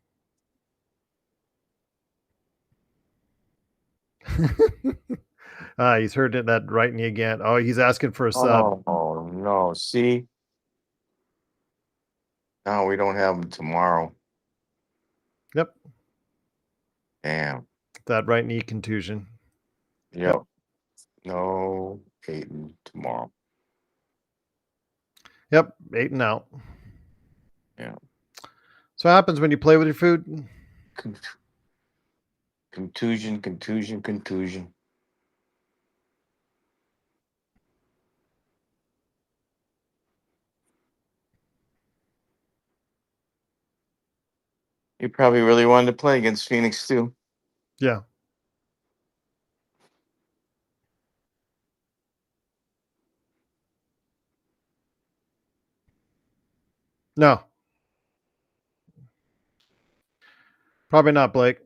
He's heard that right knee again. Oh, he's asking for a sub. Oh no! See, now we don't have him tomorrow. Yep, Damn. that right knee contusion. Yep. No Aiden tomorrow. Yep, 8 and out. Yeah. So what happens when you play with your food? Contusion. He probably really wanted to play against Phoenix too. Yeah. No. Probably not, Blake.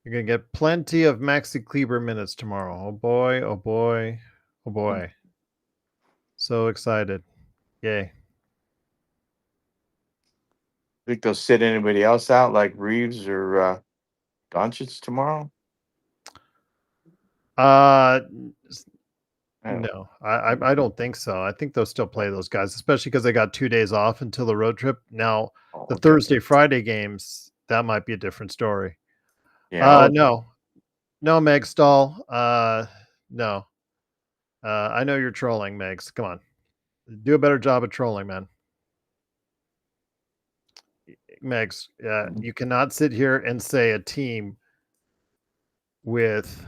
You're going to get plenty of Maxi Kleber minutes tomorrow. Oh boy, oh boy, oh boy. So excited. Yay. Think they'll sit anybody else out like Reeves or Doncic tomorrow? No, I don't think so. I think they'll still play those guys, especially because they got 2 days off until the road trip. Now, the Thursday, Friday games, that might be a different story. Yeah. No, Meg Stahl. No. I know you're trolling, Megs. Come on. Do a better job of trolling, man. Megs, you cannot sit here and say a team with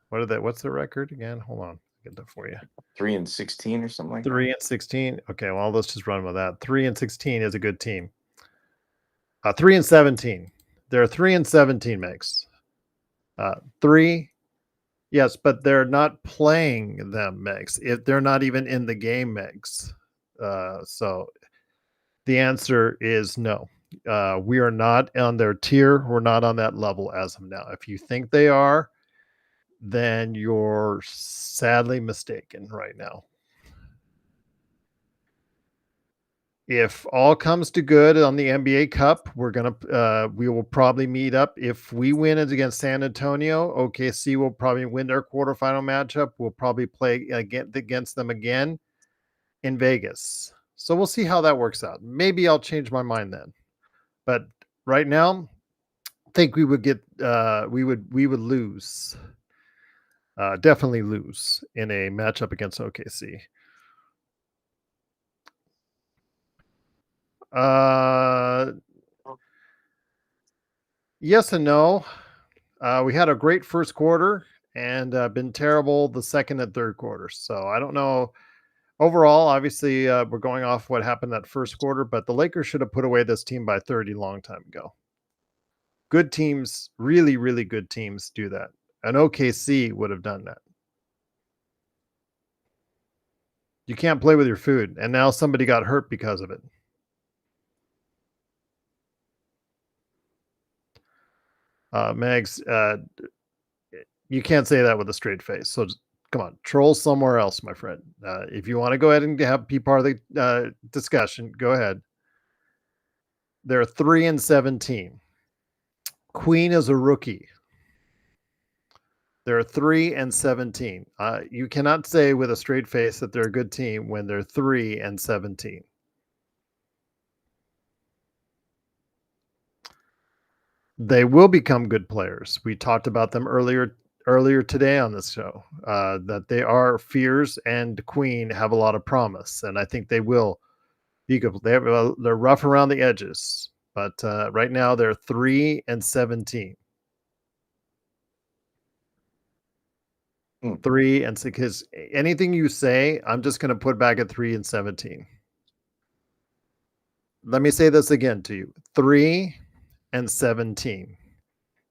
what's the record again? Hold on. I'll get that for you. 3-16 or something like that. 3-16. Okay, well, let's just run with that. 3-16 is a good team. 3-17. They're 3-17 Megs. 3, yes, but they're not playing them, Megs. They're not even in the game, Megs. So the answer is no. We are not on their tier. We're not on that level as of now. If you think they are, then you're sadly mistaken right now. If all comes to good on the NBA Cup, we will probably meet up. If we win it against San Antonio, OKC will probably win their quarterfinal matchup. We'll probably play against them again in Vegas. So we'll see how that works out. Maybe I'll change my mind then. But right now, I think we would lose. Definitely lose in a matchup against OKC. Yes and no. We had a great first quarter and been terrible the second and third quarters. So I don't know. Overall, obviously, we're going off what happened that first quarter, but the Lakers should have put away this team by 30 long time ago. Good teams, really, really good teams do that. An OKC would have done that. You can't play with your food, and now somebody got hurt because of it. Mags, you can't say that with a straight face. So just, come on, troll somewhere else, my friend. If you want to go ahead and be part of the discussion, go ahead. They're 3-17. Queen is a rookie. They're 3-17. You cannot say with a straight face that they're a good team when they're 3-17. They will become good players. We talked about them earlier today on this show. That they are fierce, and Queen have a lot of promise, and I think they will be good. They're rough around the edges, but right now they're 3-17. 3 and 6. Because anything you say, I'm just going to put back at 3-17. Let me say this again to you: 3-17.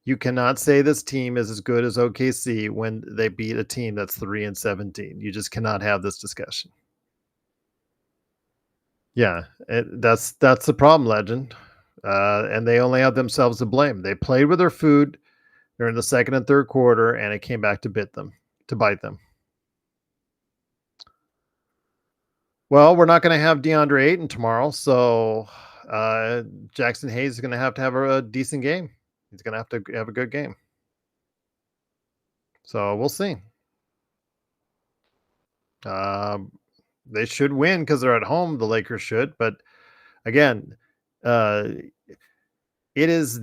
You cannot say this team is as good as OKC when they beat a team that's 3-17. You just cannot have this discussion. Yeah, that's the problem, Legend. And they only have themselves to blame. They played with their food during the second and third quarter, and it came back to bite them. Well, we're not going to have DeAndre Ayton tomorrow, so Jackson Hayes is going to have a decent game. He's going to have a good game. So we'll see. They should win because they're at home. The Lakers should, but again, it is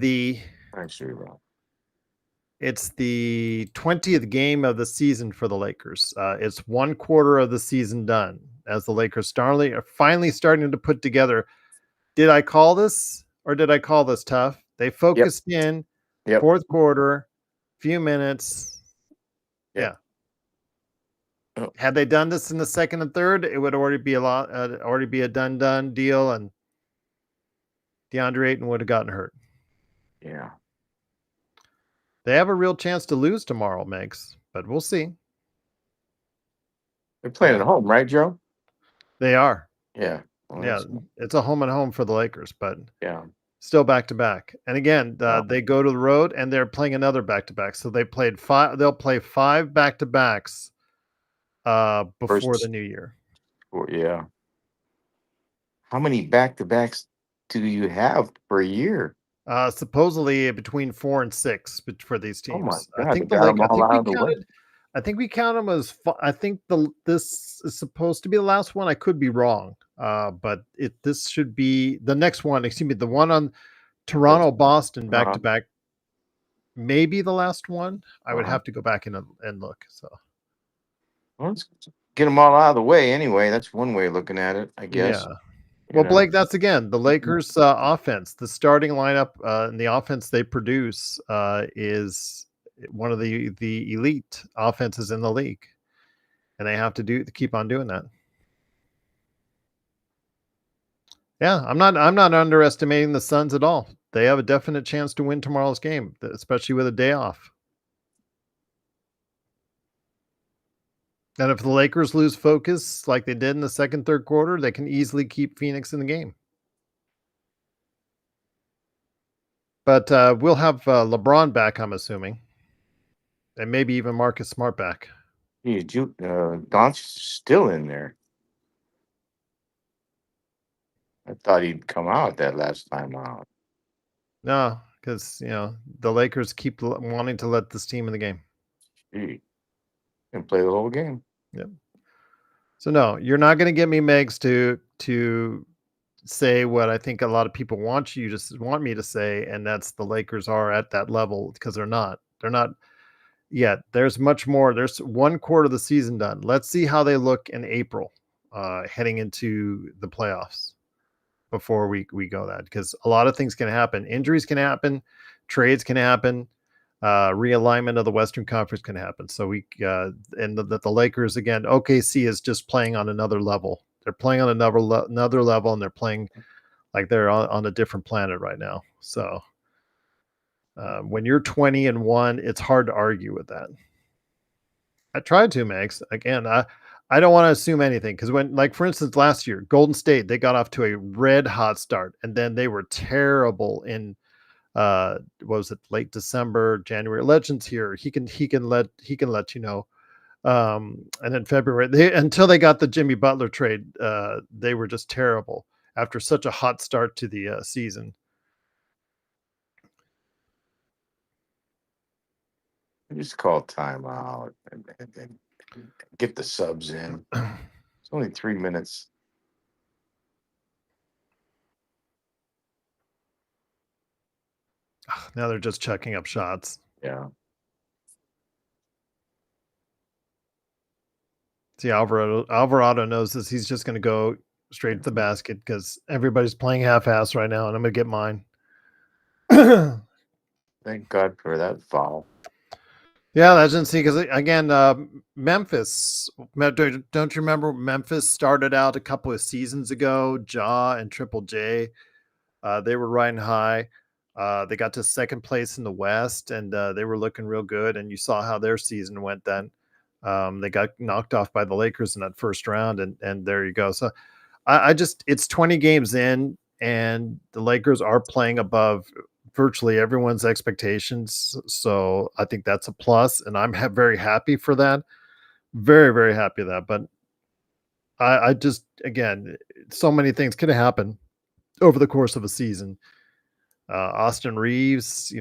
it's the 20th game of the season for the Lakers. It's one quarter of the season done as the Lakers are finally starting to put together. Did I call this or did I call this tough? They focused in fourth quarter, few minutes. Yep. Yeah. Had they done this in the second and third, it would already be a done deal, and DeAndre Ayton would have gotten hurt. Yeah. They have a real chance to lose tomorrow, Megs, but we'll see. They're playing at home, right, Joe? They are. Yeah. Well, yeah, it's a home and home for the Lakers, but yeah, still back to back. And again, they go to the road and they're playing another back to back. So they played 5. They'll play 5 back to backs before the new year. Yeah. How many back to backs do you have per year? Supposedly between 4 and 6 for these teams. Oh my God, I think I think we count them as. I think this is supposed to be the last one. I could be wrong, but this should be the next one. Excuse me, the one on Toronto, Boston back to back. Maybe the last one. I would have to go back and look. So, well, let's get them all out of the way anyway. That's one way of looking at it, I guess. Yeah. Well, Blake, that's again the Lakers' offense. The starting lineup and the offense they produce is one of the elite offenses in the league, and they have to keep on doing that. Yeah, I'm not underestimating the Suns at all. They have a definite chance to win tomorrow's game, especially with a day off. And if the Lakers lose focus like they did in the second, third quarter, they can easily keep Phoenix in the game. But we'll have LeBron back, I'm assuming. And maybe even Marcus Smart back. Doncic's still in there. I thought he'd come out that last time out. No, because, the Lakers keep wanting to let this team in the game. Gee, and play the whole game. Yep. So, no, you're not going to get me, Megs, to say what I think a lot of people want me to say, and that's the Lakers are at that level, because they're not. They're not yet. There's much more. There's one quarter of the season done. Let's see how they look in April, heading into the playoffs before we go that, because a lot of things can happen. Injuries can happen, trades can happen, realignment of the Western Conference can happen. So and the Lakers, again, OKC is just playing on another level. They're playing on another level, and they're playing like they're on a different planet right now. So when you're 20-1, it's hard to argue with that. I tried to, Max. Again, I don't want to assume anything, because when, like, for instance, last year, Golden State, they got off to a red hot start, and then they were terrible in what was it, late December, January. Legends here. He can let you know. And in February, until they got the Jimmy Butler trade, they were just terrible after such a hot start to the season. Just call timeout and get the subs in. It's only 3 minutes. Now they're just checking up shots. Yeah. See, Alvarado knows this. He's just going to go straight to the basket, because everybody's playing half-ass right now, and I'm going to get mine. Thank God for that foul. Yeah, Legend. See, because again, Memphis. Don't you remember Memphis started out a couple of seasons ago? Ja and Triple J, they were riding high. They got to second place in the West, and they were looking real good. And you saw how their season went then. They got knocked off by the Lakers in that first round, and there you go. So I just, it's 20 games in, and the Lakers are playing above virtually everyone's expectations. So I think that's a plus, and I'm very happy for that. Very, very happy with that. But I just, again, so many things could happen over the course of a season. Austin Reeves,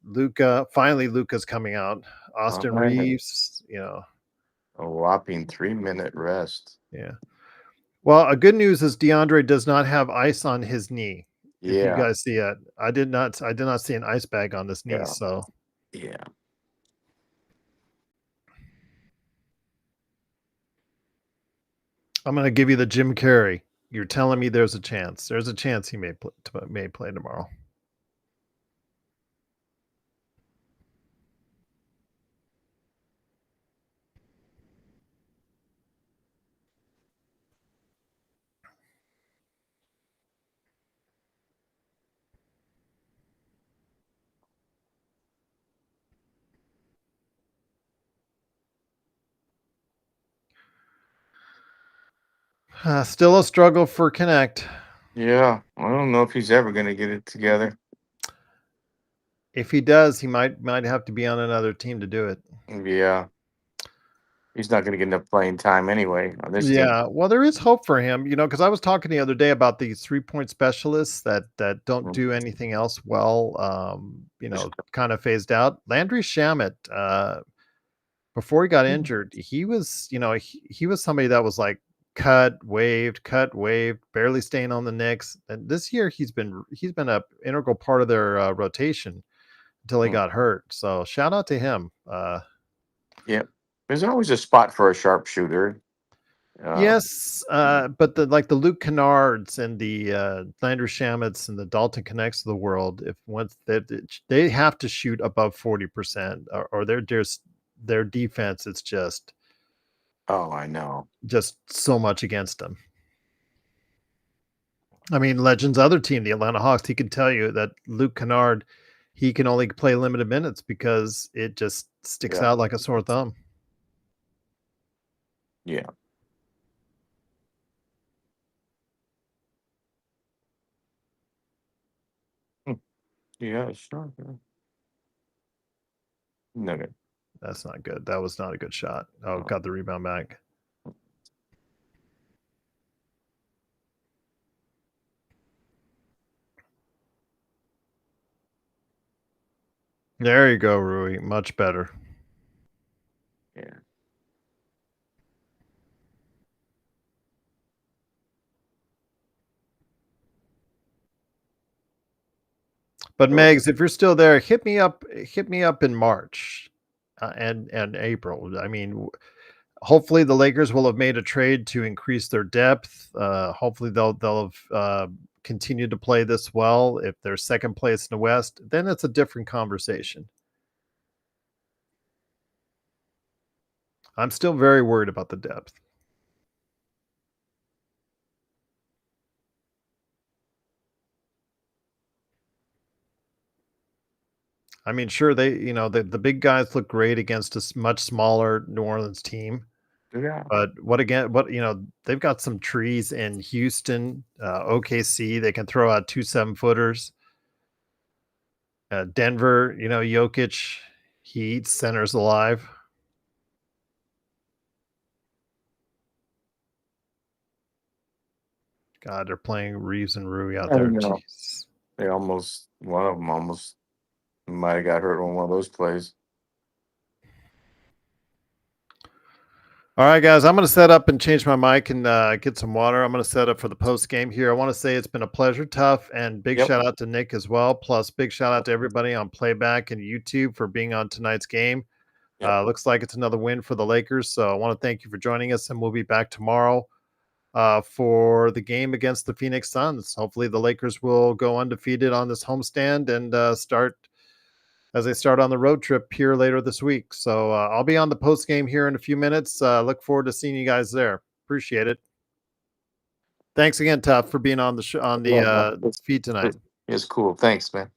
Luka, finally Luka's coming out. Austin Reeves, a whopping 3-minute rest. Yeah. Well, a good news is DeAndre does not have ice on his knee. Yeah. If you guys see it, I did not see an ice bag on this knee. Yeah. So yeah. I'm going to give you the Jim Carrey. You're telling me there's a chance. There's a chance he may play tomorrow. Still a struggle for Connect. Yeah, I don't know if he's ever going to get it together. If he does, he might have to be on another team to do it. Yeah. He's not going to get enough playing time anyway on this team. Well, there is hope for him, because I was talking the other day about these 3-point specialists that don't do anything else well, kind of phased out. Landry Shamet, before he got injured, he was, he was somebody that was like cut, waived, barely staying on the Knicks. And this year he's been an integral part of their rotation until he got hurt. So shout out to him. Yeah. There's always a spot for a sharpshooter. Yes, but the Luke Kennards and the Landry Shamets and the Dalton Connects of the world, if once they have to shoot above 40%, or their defense, it's just, oh, I know, just so much against them. I mean, Legends' other team, the Atlanta Hawks, he can tell you that Luke Kennard, he can only play limited minutes because it just sticks out like a sore thumb. Yeah. Yeah, sure. No, no. That's not good. That was not a good shot. Oh, got the rebound back. There you go, Rui. Much better. Yeah. But So- Megs, if you're still there, hit me up in March and April. I mean, hopefully the Lakers will have made a trade to increase their depth. Hopefully they'll have continued to play this well. If they're second place in the West, then it's a different conversation. I'm still very worried about the depth. I mean, sure, the big guys look great against a much smaller New Orleans team. Yeah. But they've got some trees in Houston, OKC. They can throw out 2 7-footers. Denver, Jokic, he eats centers alive. God, they're playing Reeves and Rui out there. Jeez. They one of them almost might have got hurt on one of those plays. All right, guys, I'm going to set up and change my mic and get some water. I'm going to set up for the post game here. I want to say it's been a pleasure, Tough, and big shout out to Nick as well. Plus, big shout out to everybody on Playback and YouTube for being on tonight's game. Looks like it's another win for the Lakers. So I want to thank you for joining us, and we'll be back tomorrow for the game against the Phoenix Suns. Hopefully, the Lakers will go undefeated on this homestand and start on the road trip here later this week. So I'll be on the post game here in a few minutes. Look forward to seeing you guys there. Appreciate it. Thanks again, Tough, for being on the feed tonight. It's cool. Thanks, man.